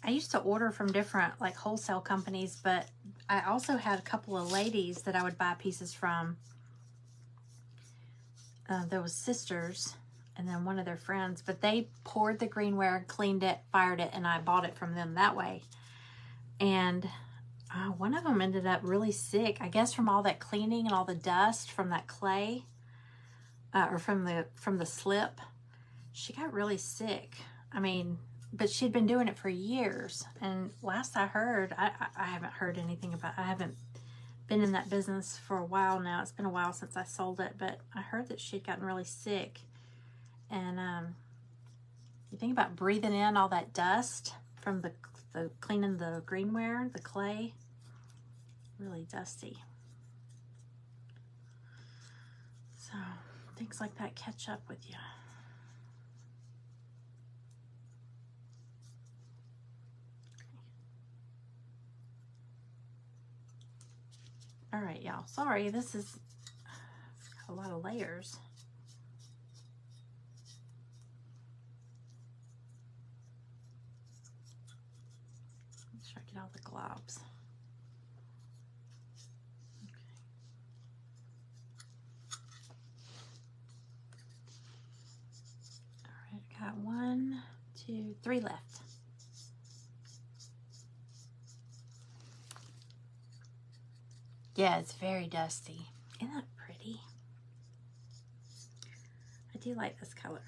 used to order from different, like, wholesale companies, but I also had a couple of ladies that I would buy pieces from. There was sisters and then one of their friends, but they poured the greenware, cleaned it, fired it, and I bought it from them that way. And one of them ended up really sick, I guess from all that cleaning and all the dust from that clay, or from the slip. She got really sick. I mean, but she'd been doing it for years. And last I heard, I haven't heard anything about, I haven't been in that business for a while now. It's been a while since I sold it, but I heard that she'd gotten really sick. And you think about breathing in all that dust from the cleaning the greenware, the clay, really dusty. So things like that catch up with you. All right, y'all. Sorry, this is a lot of layers. Make sure I get all the globs. Okay. All right, got 1, 2, 3 left. Yeah, it's very dusty. Isn't that pretty? I do like this color.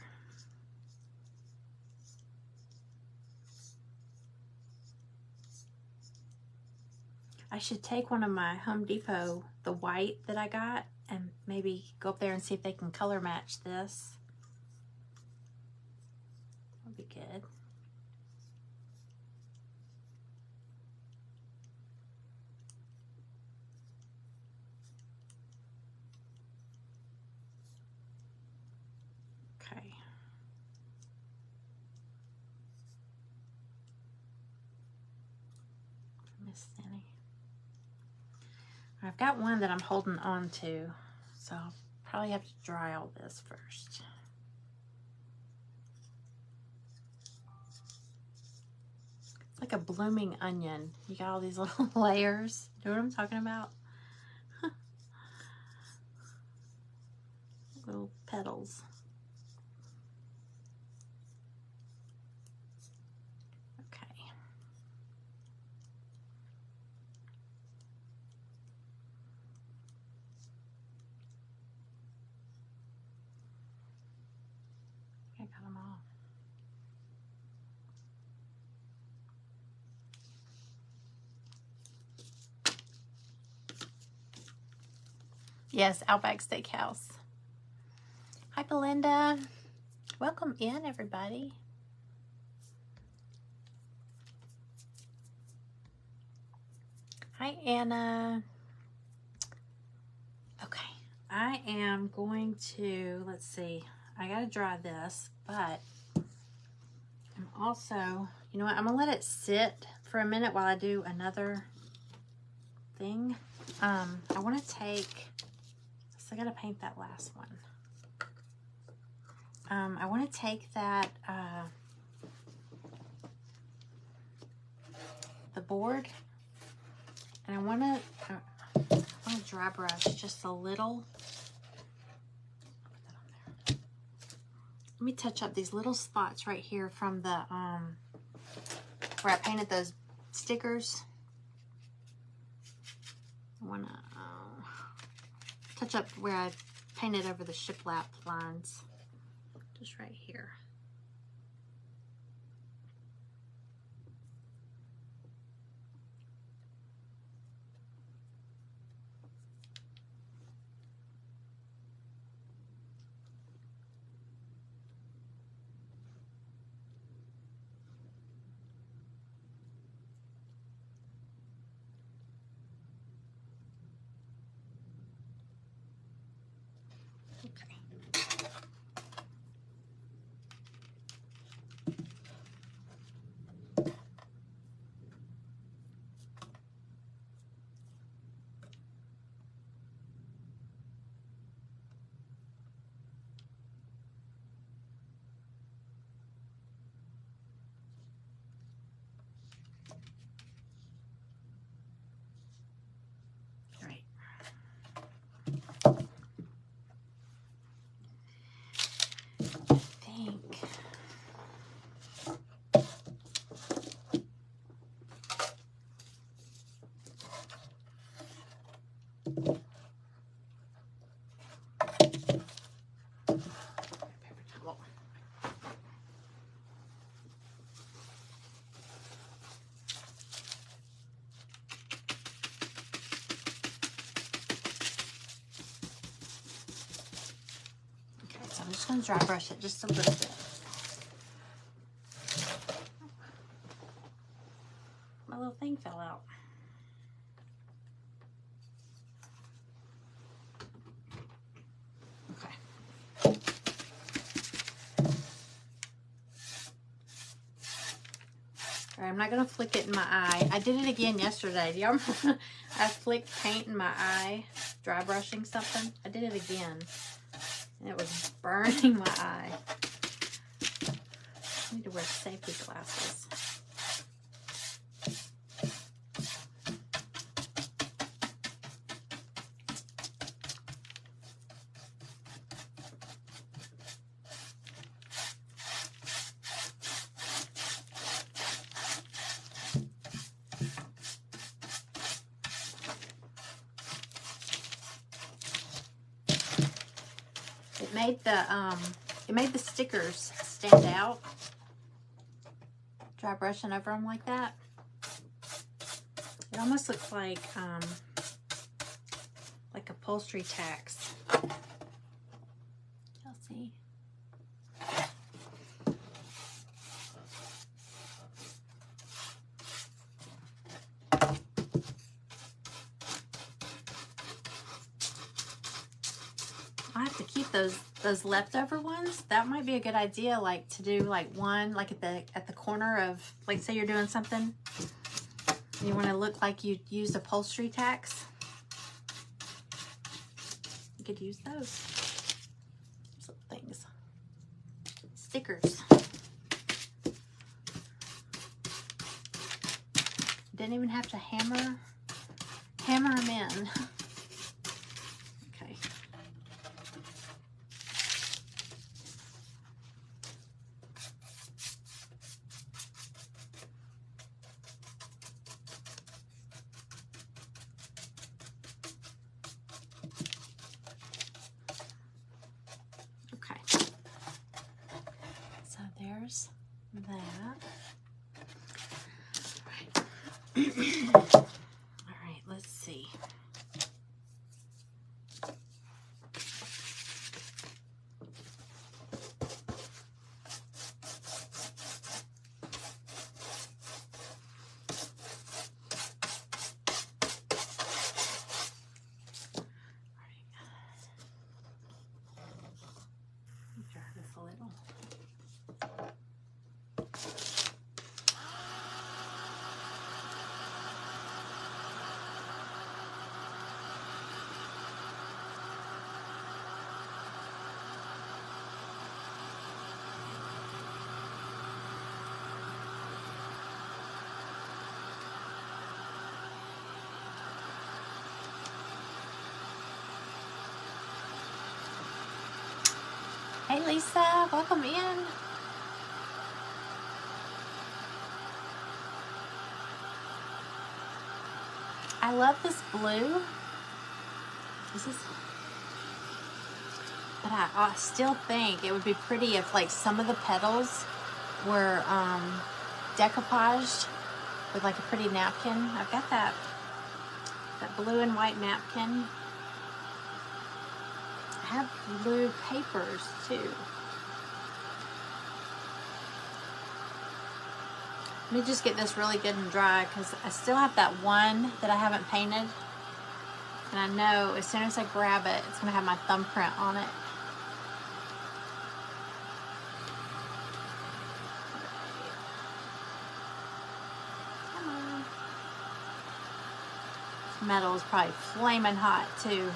I should take one of my Home Depot, the white that I got, and maybe go up there and see if they can color match this. That'll be good. Okay. Missed any. I've got one that I'm holding on to, so I'll probably have to dry all this first. It's like a blooming onion. You got all these little layers. You know what I'm talking about? Little petals. Okay. Yes, Outback Steakhouse. Hi, Belinda. Welcome in, everybody. Hi, Anna. Okay, I am going to, let's see, I gotta dry this, but I'm also, you know what, I'm gonna let it sit for a minute while I do another thing. I want to take, so I gotta paint that last one. I want to take that, the board, and I want to dry brush just a little. Let me touch up these little spots right here from the, where I painted those stickers. I want to touch up where I painted over the shiplap lines. Just right here. Okay. All right. I think. I'm just going to dry brush it just a little bit. My little thing fell out. Okay. All right, I'm not going to flick it in my eye. I did it again yesterday. Do y'all remember? I flicked paint in my eye, dry brushing something. I did it again. And it was burning my eye. I need to wear safety glasses. It made the stickers stand out. Dry brushing over them like that. It almost looks like upholstery tacks. Y'all see? I have to keep those leftover ones. That might be a good idea, like to do like one like at the corner of, like, say you're doing something and you want to look like you used upholstery tacks. You could use those some things. Stickers. Didn't even have to hammer them in. Okay. So there's that. All right, let's see. Lisa, welcome in. I love this blue. This is, but I still think it would be pretty if like some of the petals were decoupaged with like a pretty napkin. I've got that blue and white napkin. I have blue papers too. Let me just get this really good and dry because I still have that one that I haven't painted. And I know as soon as I grab it, it's going to have my thumbprint on it. Come on. This metal is probably flaming hot too.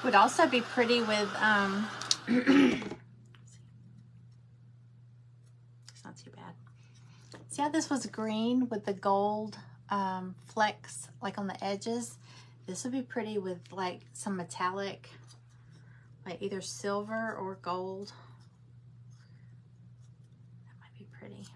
Would also be pretty with it's not too bad. See how this was green with the gold flecks like on the edges? This would be pretty with like some metallic, like either silver or gold. That might be pretty.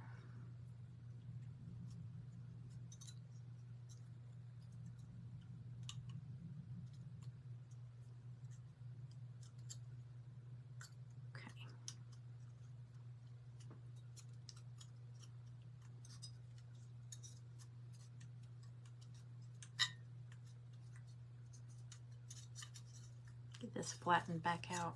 Get this flattened back out.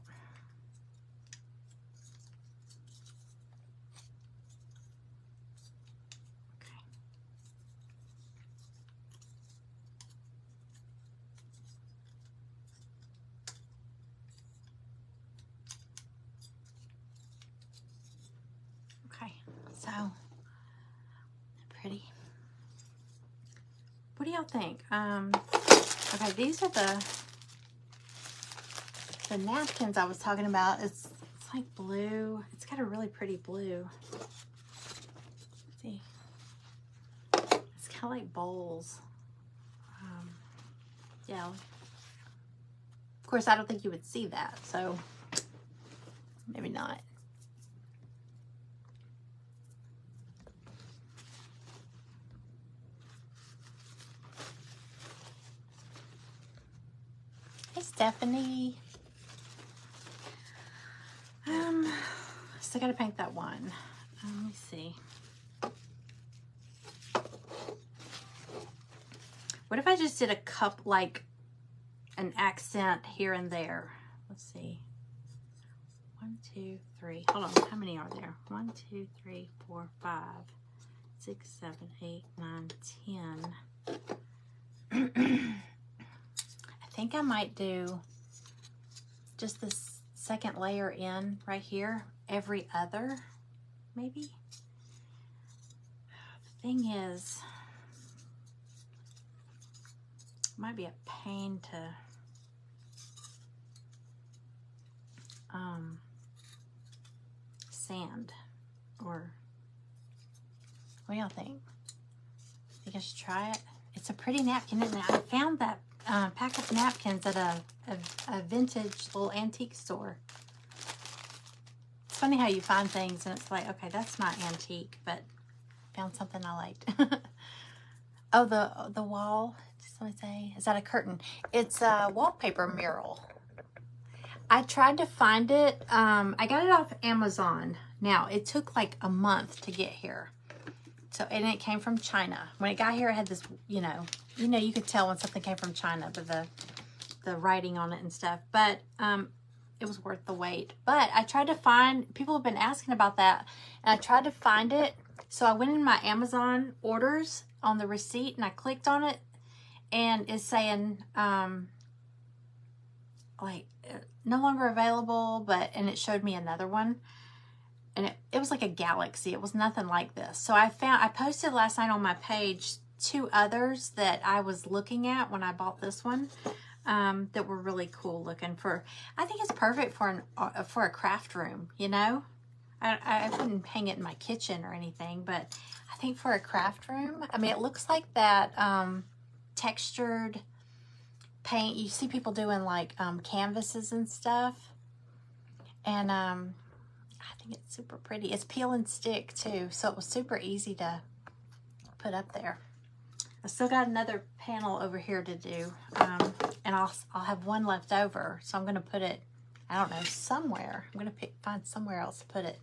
Okay, so pretty. What do y'all think? Okay, these are the napkins I was talking about. It's like blue. It's got a really pretty blue. Let's see, it's kind of like bowls. Yeah. Of course, I don't think you would see that, so maybe not. Hey, Stephanie. Still gotta paint that one. Let me see. What if I just did a cup, like an accent here and there? Let's see. 1, 2, 3. Hold on. How many are there? 1, 2, 3, 4, 5, 6, 7, 8, 9, 10. I think I might do just this second layer in right here, every other, maybe. The thing is, it might be a pain to sand, or what do y'all think? Think I should try it? It's a pretty napkin, isn't it? I found that pack of napkins at a vintage little antique store. It's funny how you find things and it's like, okay, that's not antique, but found something I liked. Oh, the wall, just let me say, is that a curtain? It's a wallpaper mural. I tried to find it. I got it off Amazon. Now, it took like a month to get here. So, and it came from China. When it got here, it had this, you could tell when something came from China, but the writing on it and stuff. But it was worth the wait. But I tried to find, people have been asking about that, and I tried to find it. So I went in my Amazon orders on the receipt, and I clicked on it, and it's saying, like, no longer available, and it showed me another one. And it was like a galaxy. It was nothing like this. So I posted last night on my page 2 others that I was looking at when I bought this one. that were really cool looking for. I think it's perfect for a craft room, you know. I wouldn't hang it in my kitchen or anything, but I think for a craft room, I mean, it looks like that textured paint you see people doing, like canvases and stuff. And I think it's super pretty. It's peel and stick too, so it was super easy to put up there. I still got another panel over here to do, and I'll have one left over, so I'm gonna put it, I don't know, somewhere. I'm gonna find somewhere else to put it.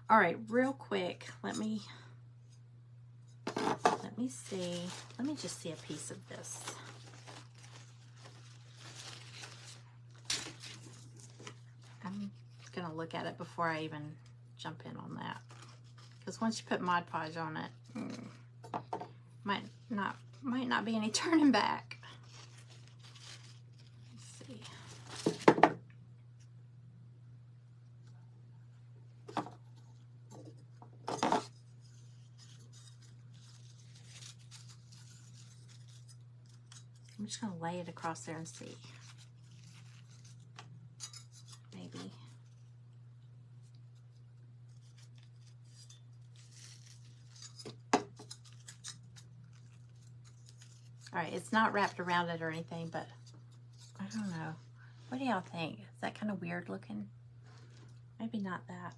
All right, real quick, let me see. Let me just see a piece of this. I'm gonna look at it before I even jump in on that, because once you put Mod Podge on it, might not be any turning back. Let's see. I'm just gonna lay it across there and see. Maybe. All right, it's not wrapped around it or anything, but I don't know. What do y'all think? Is that kind of weird looking? Maybe not that.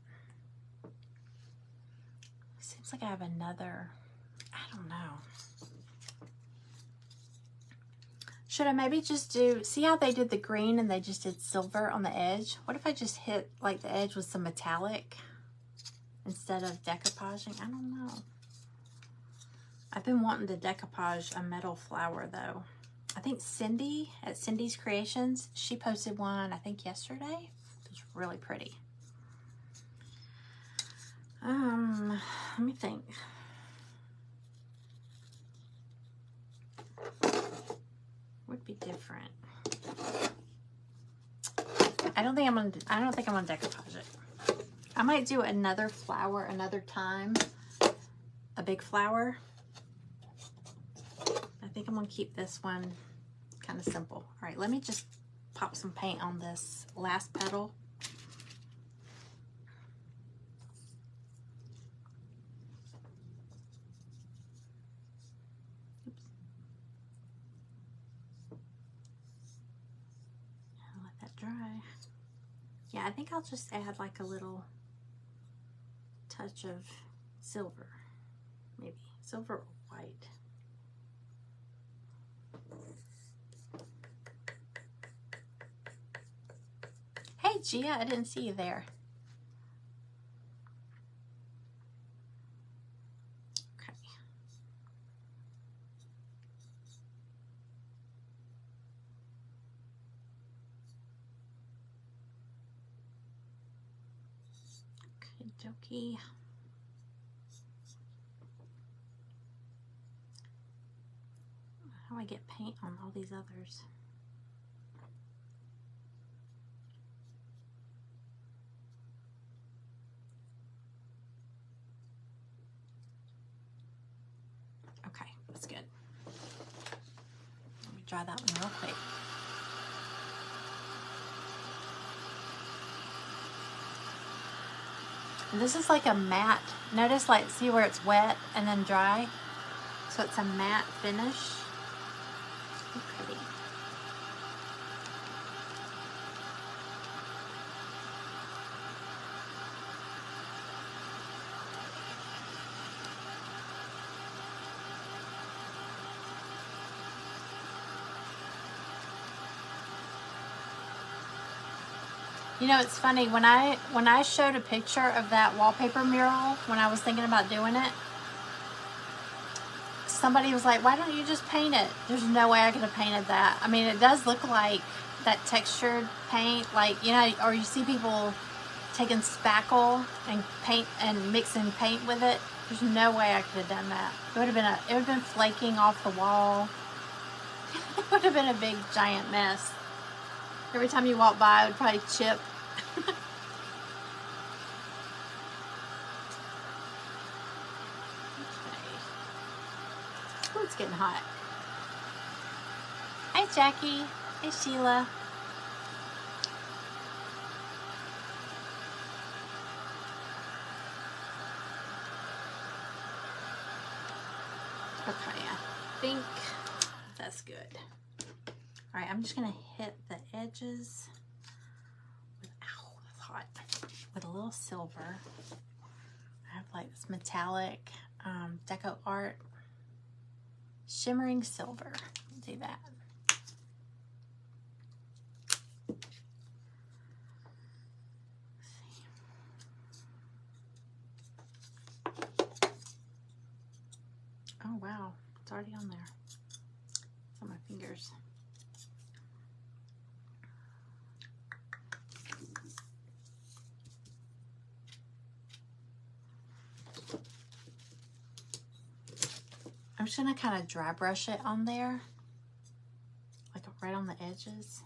Seems like I have another, I don't know. Should I maybe just do, see how they did the green and they just did silver on the edge? What if I just hit like the edge with some metallic instead of decoupaging? I don't know. I've been wanting to decoupage a metal flower though. I think Cindy at Cindy's Creations, she posted one, I think yesterday. It was really pretty. Let me think. Would be different. I don't think I'm gonna decoupage it. I might do another flower another time. A big flower. I think I'm gonna keep this one kind of simple. All right, let me just pop some paint on this last petal. Oops. I'll let that dry. Yeah, I think I'll just add like a little touch of silver, maybe silver or white. Hey Gia, I didn't see you there. Okay. Okay, dokey. How do I get paint on all these others? Okay, that's good. Let me dry that one real quick. And this is like a matte. Notice, like, see where it's wet and then dry? So it's a matte finish. So pretty. You know, it's funny, when I showed a picture of that wallpaper mural, when I was thinking about doing it, somebody was like, why don't you just paint it? There's no way I could have painted that. I mean, it does look like that textured paint, like, you know, or you see people taking spackle and paint and mixing paint with it. There's no way I could have done that. It would have been flaking off the wall. It would have been a big giant mess. Every time you walk by, it would probably chip. Okay. Ooh, it's getting hot. Hi, Jackie. Hey, Sheila. Okay, I think that's good. All right, I'm just gonna hit the edges with, ow, that's hot, with a little silver. I have like this metallic deco art, shimmering silver. Do that. Oh wow, it's already on there. It's on my fingers. I'm just gonna kind of dry brush it on there, like right on the edges.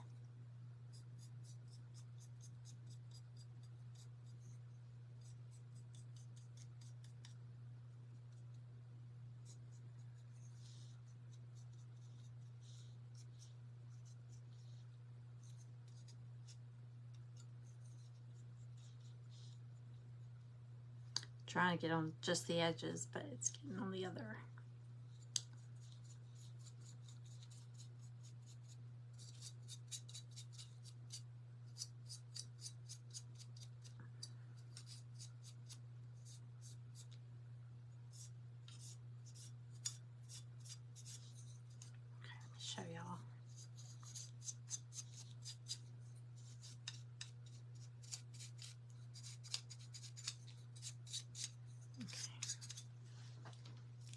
Trying to get on just the edges, but it's getting on the other. Okay, let me show y'all.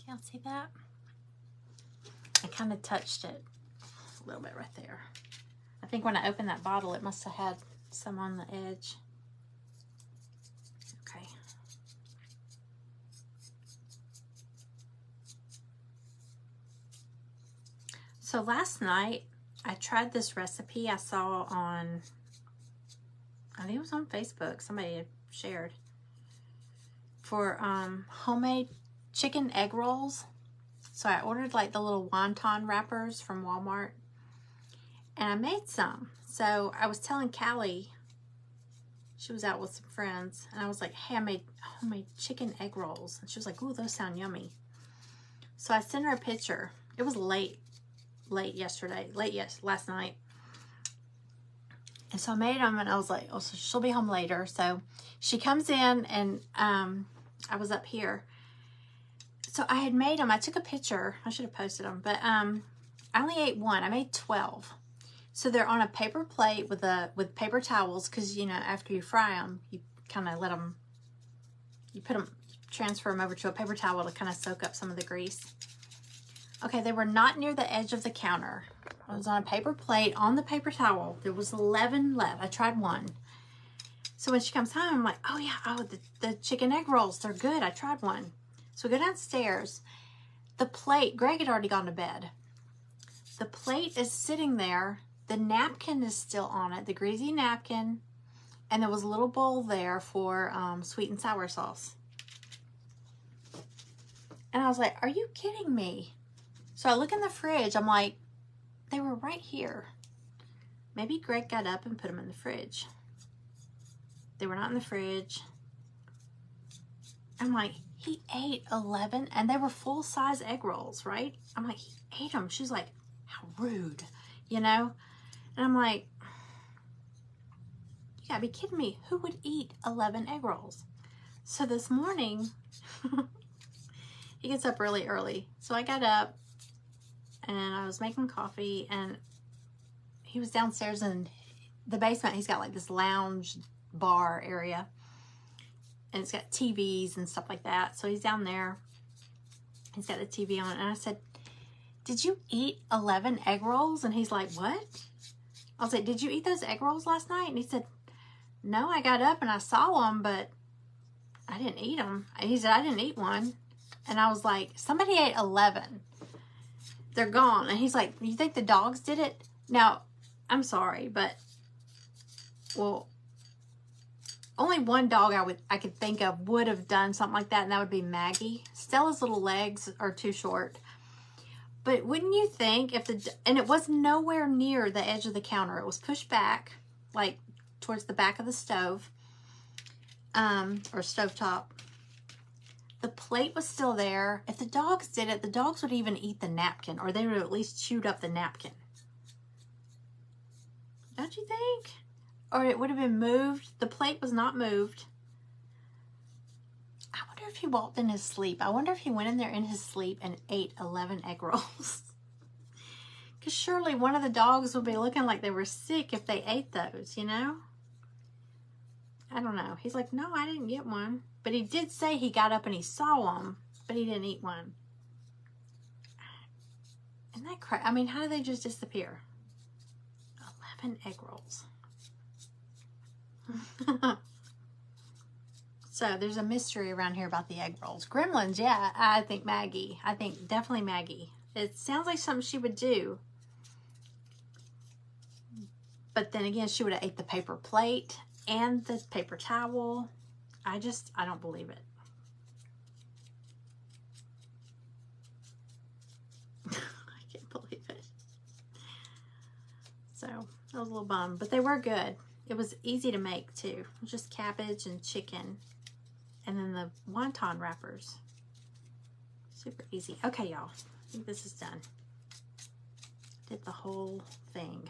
Y'all see that? I kind of touched it a little bit right there. I think when I opened that bottle, it must have had some on the edge. Okay. So last night, I tried this recipe I saw on, I think it was on Facebook, somebody had shared, for homemade chicken egg rolls. So I ordered like the little wonton wrappers from Walmart, and I made some. So I was telling Callie, she was out with some friends, and I was like, hey, I made homemade chicken egg rolls. And she was like, ooh, those sound yummy. So I sent her a picture. It was late last night. And so I made them, and I was like, oh, so she'll be home later. So she comes in, and I was up here. So I had made them. I took a picture. I should have posted them, but I only ate one. I made 12. So they're on a paper plate with paper towels, because you know after you fry them, you kind of let them. You put them, transfer them over to a paper towel to kind of soak up some of the grease. Okay, they were not near the edge of the counter. I was on a paper plate on the paper towel. There was 11 left. I tried one. So when she comes home, I'm like, oh yeah, oh the chicken egg rolls, they're good. I tried one. So we go downstairs. The plate, Greg had already gone to bed. The plate is sitting there. The napkin is still on it, the greasy napkin. And there was a little bowl there for sweet and sour sauce. And I was like, are you kidding me? So I look in the fridge. I'm like, they were right here. Maybe Greg got up and put them in the fridge. They were not in the fridge. I'm like, he ate 11, and they were full-size egg rolls, right? I'm like, he ate them. She's like, how rude, you know? And I'm like, you gotta be kidding me. Who would eat 11 egg rolls? So this morning, he gets up really early. So I got up, and I was making coffee, and he was downstairs in the basement. He's got like this lounge bar area, and it's got TVs and stuff like that. So he's down there. He's got the TV on, and I said, did you eat 11 egg rolls? And he's like, what? I was like, did you eat those egg rolls last night? And he said, no, I got up and I saw them, but I didn't eat them. And he said, I didn't eat one. And I was like, somebody ate 11. They're gone. And he's like, you think the dogs did it? Now, I'm sorry, but, well, only one dog I could think of would have done something like that, and that would be Maggie. Stella's little legs are too short. But wouldn't you think if and it was nowhere near the edge of the counter. It was pushed back, like towards the back of the stove, or stovetop. The plate was still there. If the dogs did it, the dogs would even eat the napkin, or they would have at least chewed up the napkin. Don't you think? Or it would have been moved. The plate was not moved. I wonder if he walked in his sleep. I wonder if he went in there in his sleep and ate 11 egg rolls. Because surely one of the dogs would be looking like they were sick if they ate those, you know? I don't know. He's like, no, I didn't get one. But he did say he got up and he saw them, but he didn't eat one. Isn't that crazy? I mean, how do they just disappear? 11 egg rolls. So there's a mystery around here about the egg rolls. Gremlins, yeah, I think Maggie. I think definitely Maggie. It sounds like something she would do. But then again, she would have ate the paper plate and the paper towel. I don't believe it. I can't believe it. So I was a little bummed, but they were good. It was easy to make too. Just cabbage and chicken. And then the wonton wrappers. Super easy. Okay, y'all. I think this is done. Did the whole thing.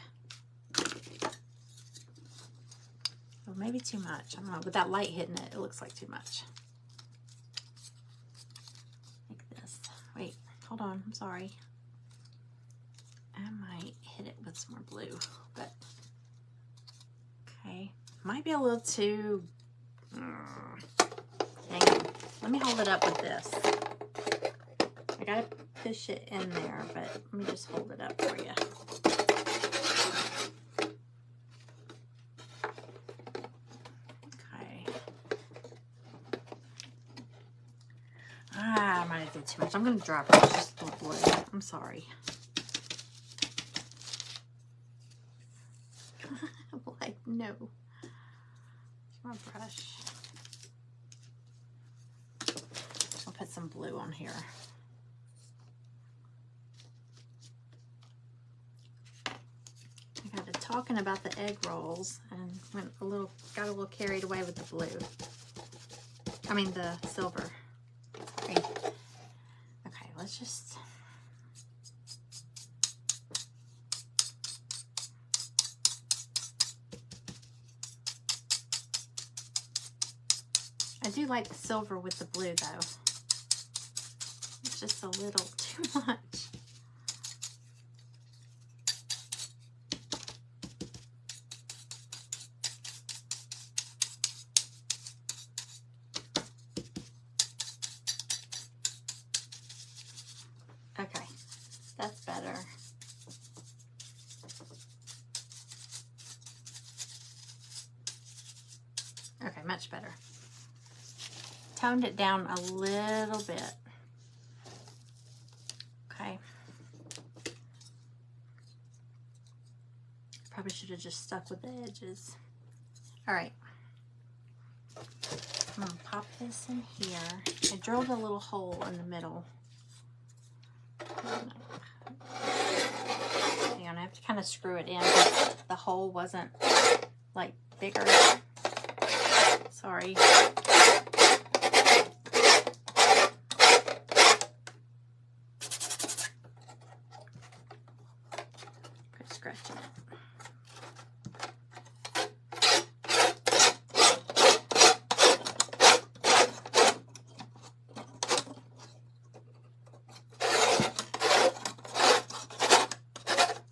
Oh, maybe too much. I don't know. With that light hitting it, it looks like too much. Like this. Wait, hold on. I'm sorry. I might hit it with some more blue, but okay. Might be a little too... Hang on. Let me hold it up with this. I gotta push it in there, but let me just hold it up for you. Okay. I might have did too much. I'm gonna drop it. It's just a little blue. I'm sorry. I'm like, no. My brush. I'll put some blue on here. I got to talking about the egg rolls and got a little carried away with the blue. I mean the silver. Sorry. Okay, let's just... I do like the silver with the blue though. It's just a little too much. Okay, that's better. Okay, much better. Toned it down a little bit. Okay. Probably should have just stuck with the edges. All right. I'm gonna pop this in here. I drilled a little hole in the middle. Hang on, I have to kind of screw it in because the hole wasn't like bigger. Sorry. Quit scratching it.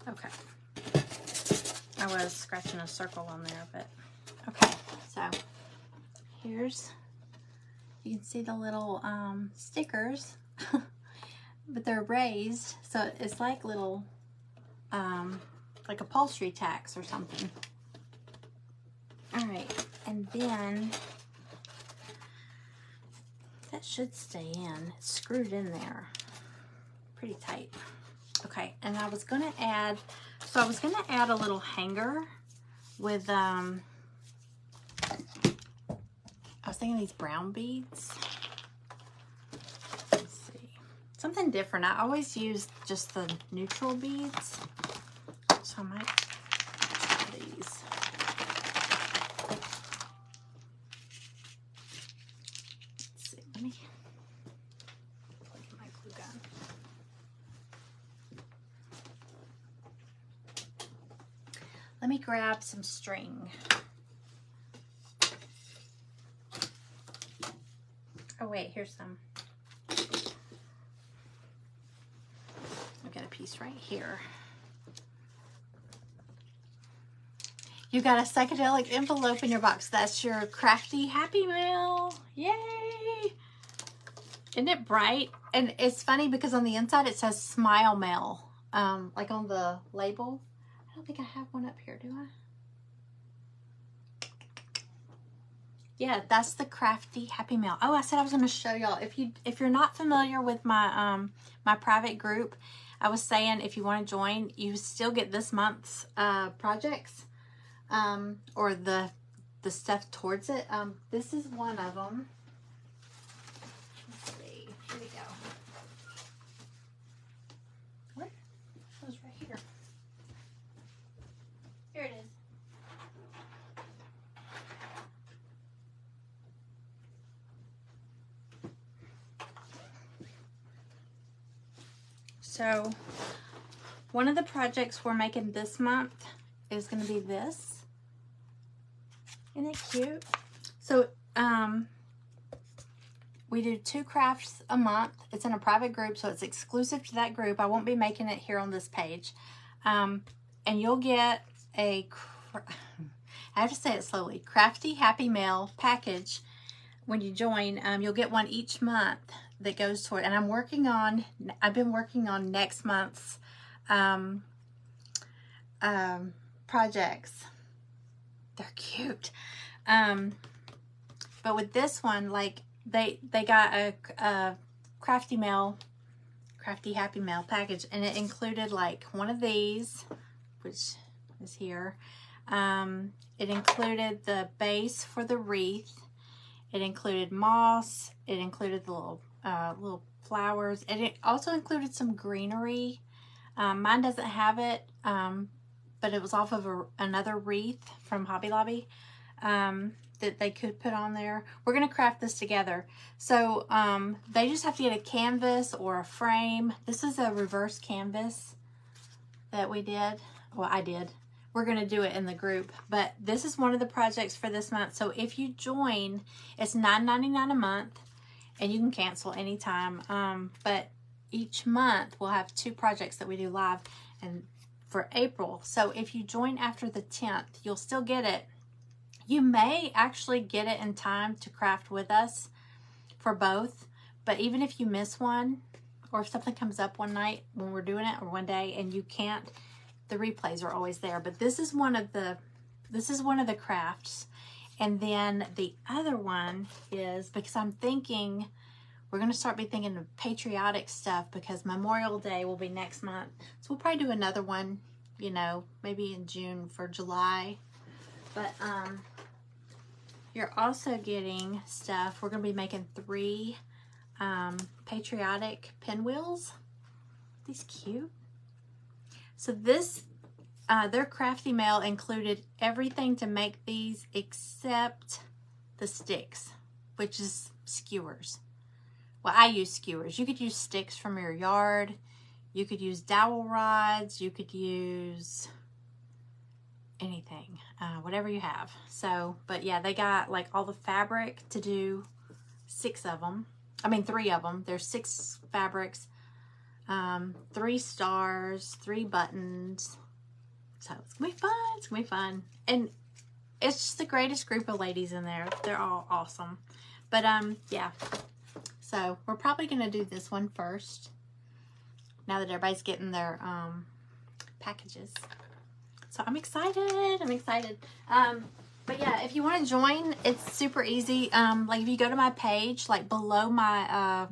Okay. I was scratching a circle on there, but okay. So here's, you can see the little stickers, but they're raised, so it's like little like upholstery tacks or something. All right, and then that should stay in. It's screwed in there pretty tight. Okay, and I was gonna add, so I was gonna add a little hanger with I was thinking these brown beads. Let's see. something different. I always use just the neutral beads, so I might try these. Let's see, let me plug in my glue gun. Let me grab some string. Oh wait, here's some. I've got a piece right here. You got a psychedelic envelope in your box. That's your crafty Happy Mail. Yay! Isn't it bright? And it's funny because on the inside it says Smile Mail. Like on the label. I don't think I have one up here, do I? Yeah, that's the crafty Happy Mail. Oh, I said I was going to show y'all. If you're not familiar with my my private group, I was saying if you want to join, you still get this month's projects, or the stuff towards it. This is one of them. Let's see. Here we go. What? It was right here. Here it is. So one of the projects we're making this month is going to be this. Isn't it cute? So we do 2 crafts a month. It's in a private group, so it's exclusive to that group. I won't be making it here on this page. And you'll get a, I have to say it slowly, Crafty Happy Mail package when you join. You'll get one each month that goes toward, and I've been working on next month's projects. They're cute. But with this one, like they got a Crafty Happy Mail package, and it included like one of these, which is here. It included the base for the wreath. It included moss. It included the little flowers, and it also included some greenery. Mine doesn't have it, but it was off of another wreath from Hobby Lobby that they could put on there. We're going to craft this together. So they just have to get a canvas or a frame. This is a reverse canvas that we did. Well, I did. We're going to do it in the group, but this is one of the projects for this month. So if you join, it's $9.99 a month, and you can cancel anytime. But each month we'll have 2 projects that we do live, and for April. So if you join after the 10th, you'll still get it. You may actually get it in time to craft with us for both, but even if you miss one, or if something comes up one night when we're doing it, or one day and you can't, the replays are always there. But this is one of the crafts. And then the other one is, because I'm thinking we're going to start thinking of patriotic stuff, because Memorial Day will be next month. So we'll probably do another one, you know, maybe in June for July. But you're also getting stuff. We're going to be making 3 patriotic pinwheels. These cute. So this, their Crafty Mail included everything to make these except the sticks, which is skewers. Well, I use skewers. You could use sticks from your yard. You could use dowel rods. You could use anything, whatever you have. So, but yeah, they got like all the fabric to do 6 of them. I mean, 3 of them. There's 6 fabrics. 3 stars, 3 buttons. So it's gonna be fun. It's gonna be fun. And it's just the greatest group of ladies in there. They're all awesome. But yeah. So we're probably gonna do this one first, now that everybody's getting their packages. So I'm excited. I'm excited. But yeah, if you want to join, it's super easy. Like if you go to my page, like below my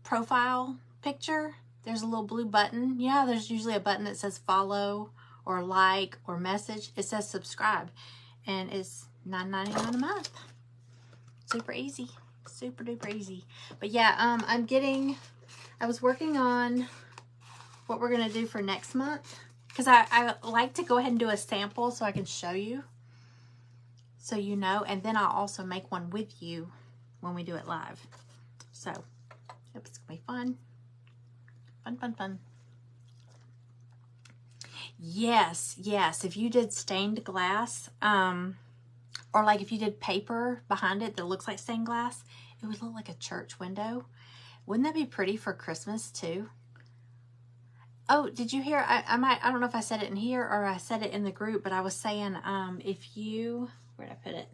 profile picture, there's a little blue button. Yeah, there's usually a button that says follow or like or message. It says subscribe, and it's $9.99 a month. Super easy, super duper easy. But yeah, I'm getting I was working on what we're going to do for next month, because I like to go ahead and do a sample so I can show you, so you know, and then I'll also make one with you when we do it live. So, it's going to be fun. Fun, fun, fun. Yes, yes. If you did stained glass, or like if you did paper behind it that looks like stained glass, it would look like a church window. Wouldn't that be pretty for Christmas too? Oh, did you hear? I don't know if I said it in here or I said it in the group, but I was saying, if you, where'd I put it?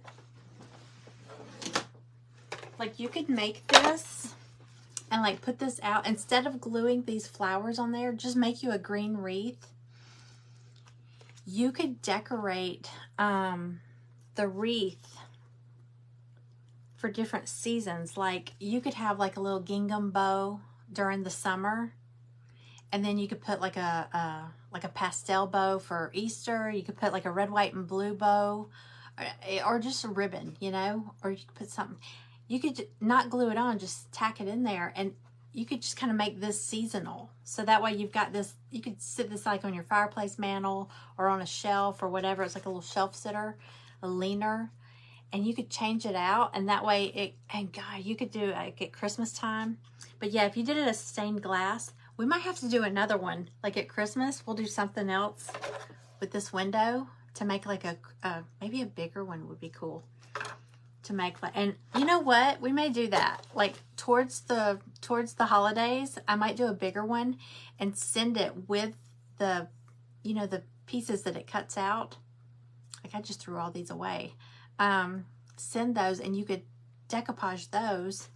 Like you could make this and like put this out, instead of gluing these flowers on there, just make you a green wreath. You could decorate the wreath for different seasons. Like you could have like a little gingham bow during the summer, and then you could put like a pastel bow for Easter. You could put like a red, white, and blue bow, or just a ribbon, you know, or you could put something. You could not glue it on, just tack it in there, and you could just kind of make this seasonal. So that way you've got this, you could sit this like on your fireplace mantle or on a shelf or whatever. It's like a little shelf sitter, a leaner, and you could change it out. And that way it, and God, you could do it like at Christmas time. But yeah, if you did it as stained glass, we might have to do another one. Like at Christmas, we'll do something else with this window to make like maybe a bigger one would be cool. To make, and you know what, we may do that like towards the holidays. I might do a bigger one and send it with the, you know, the pieces that it cuts out. Like I just threw all these away. Send those, and you could decoupage those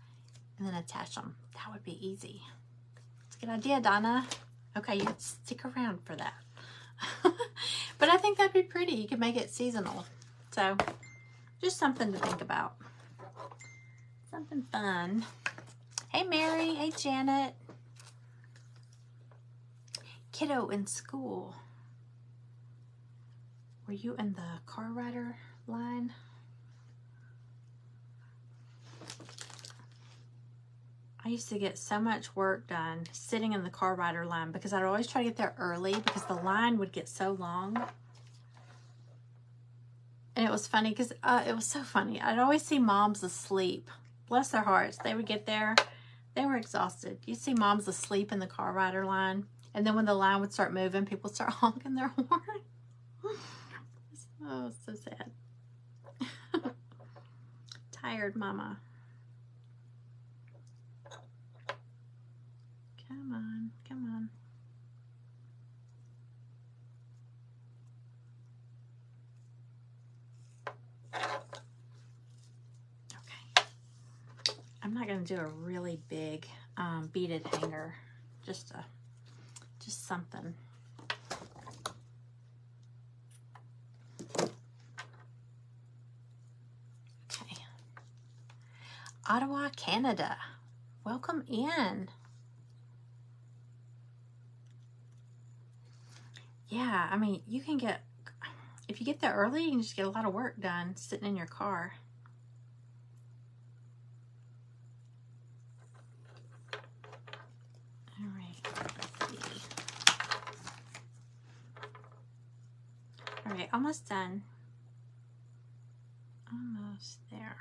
and then attach them. That would be easy. It's a good idea, Donna. Okay, you could stick around for that. But I think that'd be pretty. You could make it seasonal. So just something to think about. Something fun. Hey, Mary. Hey, Janet. Kiddo in school. Were you in the car rider line? I used to get so much work done sitting in the car rider line because I'd always try to get there early because the line would get so long. And it was funny because it was so funny. I'd always see moms asleep. Bless their hearts. They would get there. They were exhausted. You'd see moms asleep in the car rider line. And then when the line would start moving, people would start honking their horn. Oh, so sad. Tired mama. Come on. Come on. I'm not going to do a really big beaded hanger, just something. Okay. Ottawa, Canada. Welcome in. Yeah, I mean, you can get, if you get there early, you can just get a lot of work done sitting in your car. All right, almost done. Almost there.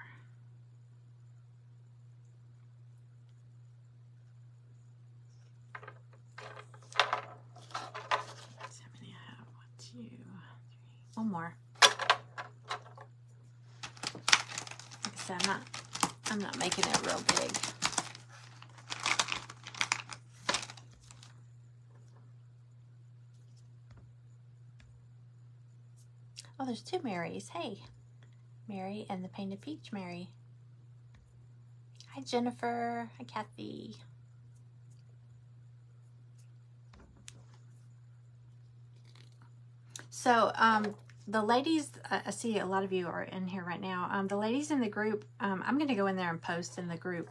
So how many I have? 1, 2, 3. One more. Like I said, I'm not making it real big. Oh, there's 2 Marys. Hey, Mary and the Painted Peach Mary. Hi, Jennifer. Hi, Kathy. So, the ladies, I see a lot of you are in here right now. The ladies in the group, I'm going to go in there and post in the group.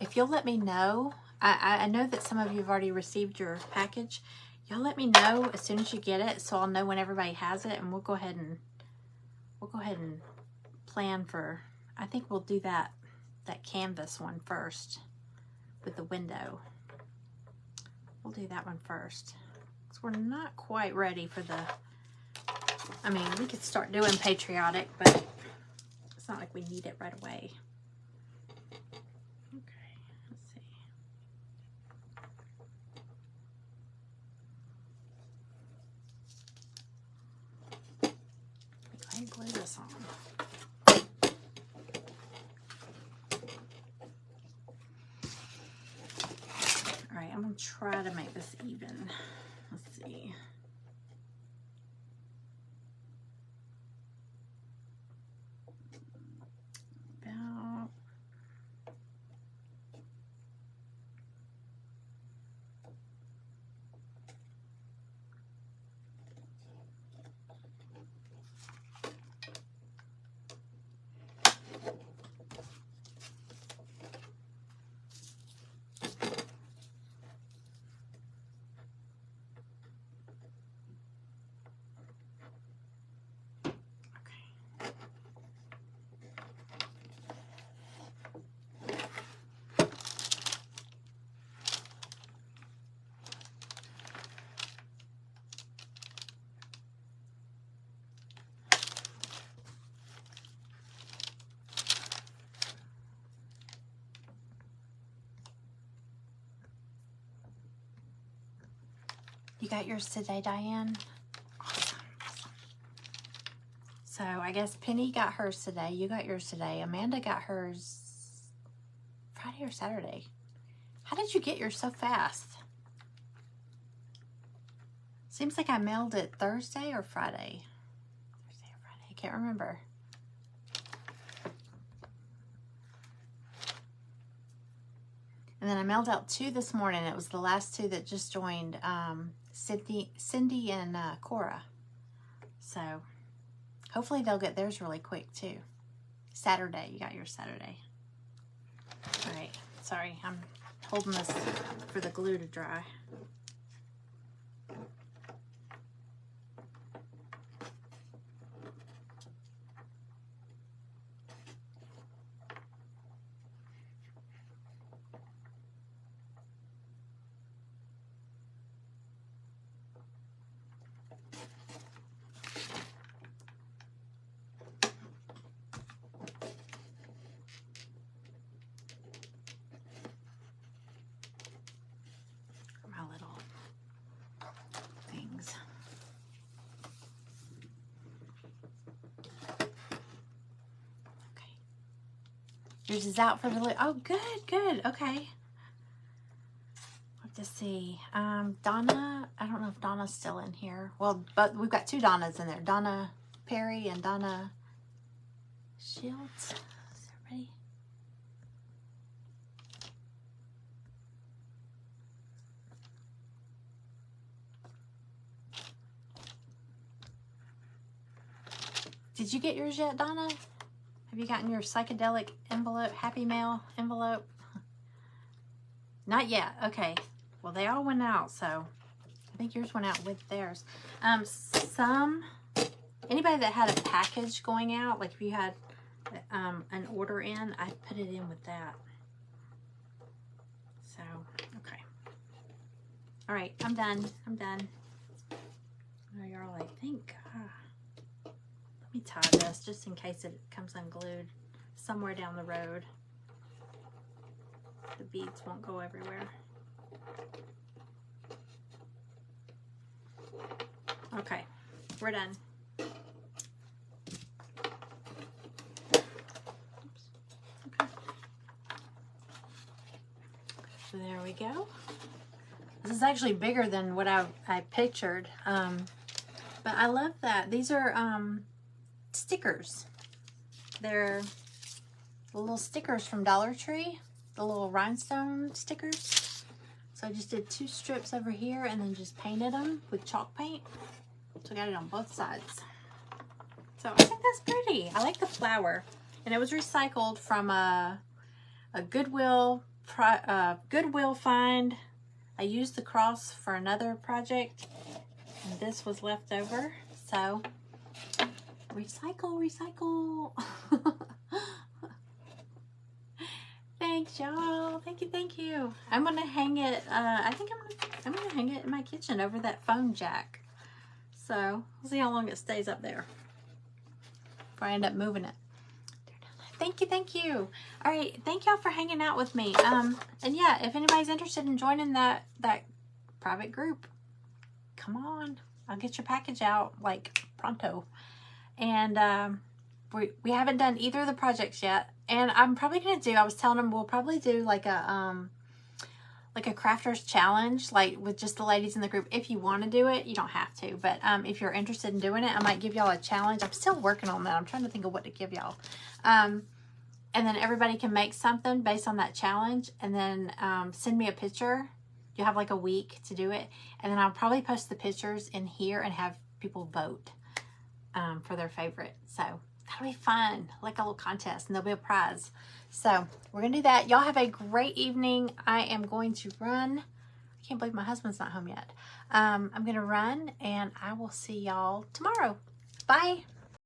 If you'll let me know, I know that some of you have already received your package. Y'all let me know as soon as you get it, so I'll know when everybody has it, and we'll go ahead and plan for. I think we'll do that canvas one first with the window. We'll do that one first. Because we're not quite ready for the, I mean, we could start doing patriotic, but it's not like we need it right away. Okay, let's see. Go ahead and glue this on. Alright, I'm going to try to make this even. Let's see. About You got yours today, Diane? Awesome. So I guess Penny got hers today. You got yours today. Amanda got hers Friday or Saturday. How did you get yours so fast? Seems like I mailed it Thursday or Friday. Thursday or Friday. I can't remember. And then I mailed out 2 this morning. It was the last 2 that just joined. Cindy and Cora. So hopefully they'll get theirs really quick too. Saturday, you got yours Saturday. All right, sorry, I'm holding this for the glue to dry. Yours is out for delivery. Oh, good, good. Okay. Let's see. Donna, I don't know if Donna's still in here. Well, but we've got 2 Donnas in there. Donna Perry and Donna Shields. Is everybody? Did you get yours yet, Donna? Have you gotten your psychedelic envelope, Happy Mail envelope? Not yet. Okay. Well, they all went out, so I think yours went out with theirs. Anybody that had a package going out, like if you had an order in, I put it in with that. So, okay. All right, I'm done. I'm done. Oh, you're all like, thank God. Let me tie this just in case it comes unglued somewhere down the road. The beads won't go everywhere. Okay, we're done. Oops. Okay. So there we go. This is actually bigger than what I pictured. But I love that. These are stickers. They're the little stickers from Dollar Tree, the little rhinestone stickers. So I just did 2 strips over here and then just painted them with chalk paint. So I got it on both sides. So I think that's pretty. I like the flower. And it was recycled from a Goodwill find. I used the cross for another project and this was left over. So recycle, recycle. Thank Thanks, y'all. Thank you, thank you. I'm gonna hang it. I think I'm gonna hang it in my kitchen over that phone jack. So we'll see how long it stays up there before I end up moving it. Thank you, thank you. All right, thank y'all for hanging out with me. And yeah, if anybody's interested in joining that private group, come on. I'll get your package out like pronto. And we haven't done either of the projects yet. And I'm probably gonna do, I was telling them we'll probably do like a crafters challenge, like with just the ladies in the group. If you want to do it, you don't have to, but if you're interested in doing it, I might give y'all a challenge. I'm still working on that. I'm trying to think of what to give y'all. And then everybody can make something based on that challenge, and then send me a picture. You have like a week to do it, and then I'll probably post the pictures in here and have people vote for their favorite. So that'll be fun, like a little contest, and there'll be a prize. So we're gonna do that. Y'all have a great evening. I am going to run. I can't believe my husband's not home yet. I'm gonna run, and I will see y'all tomorrow. Bye.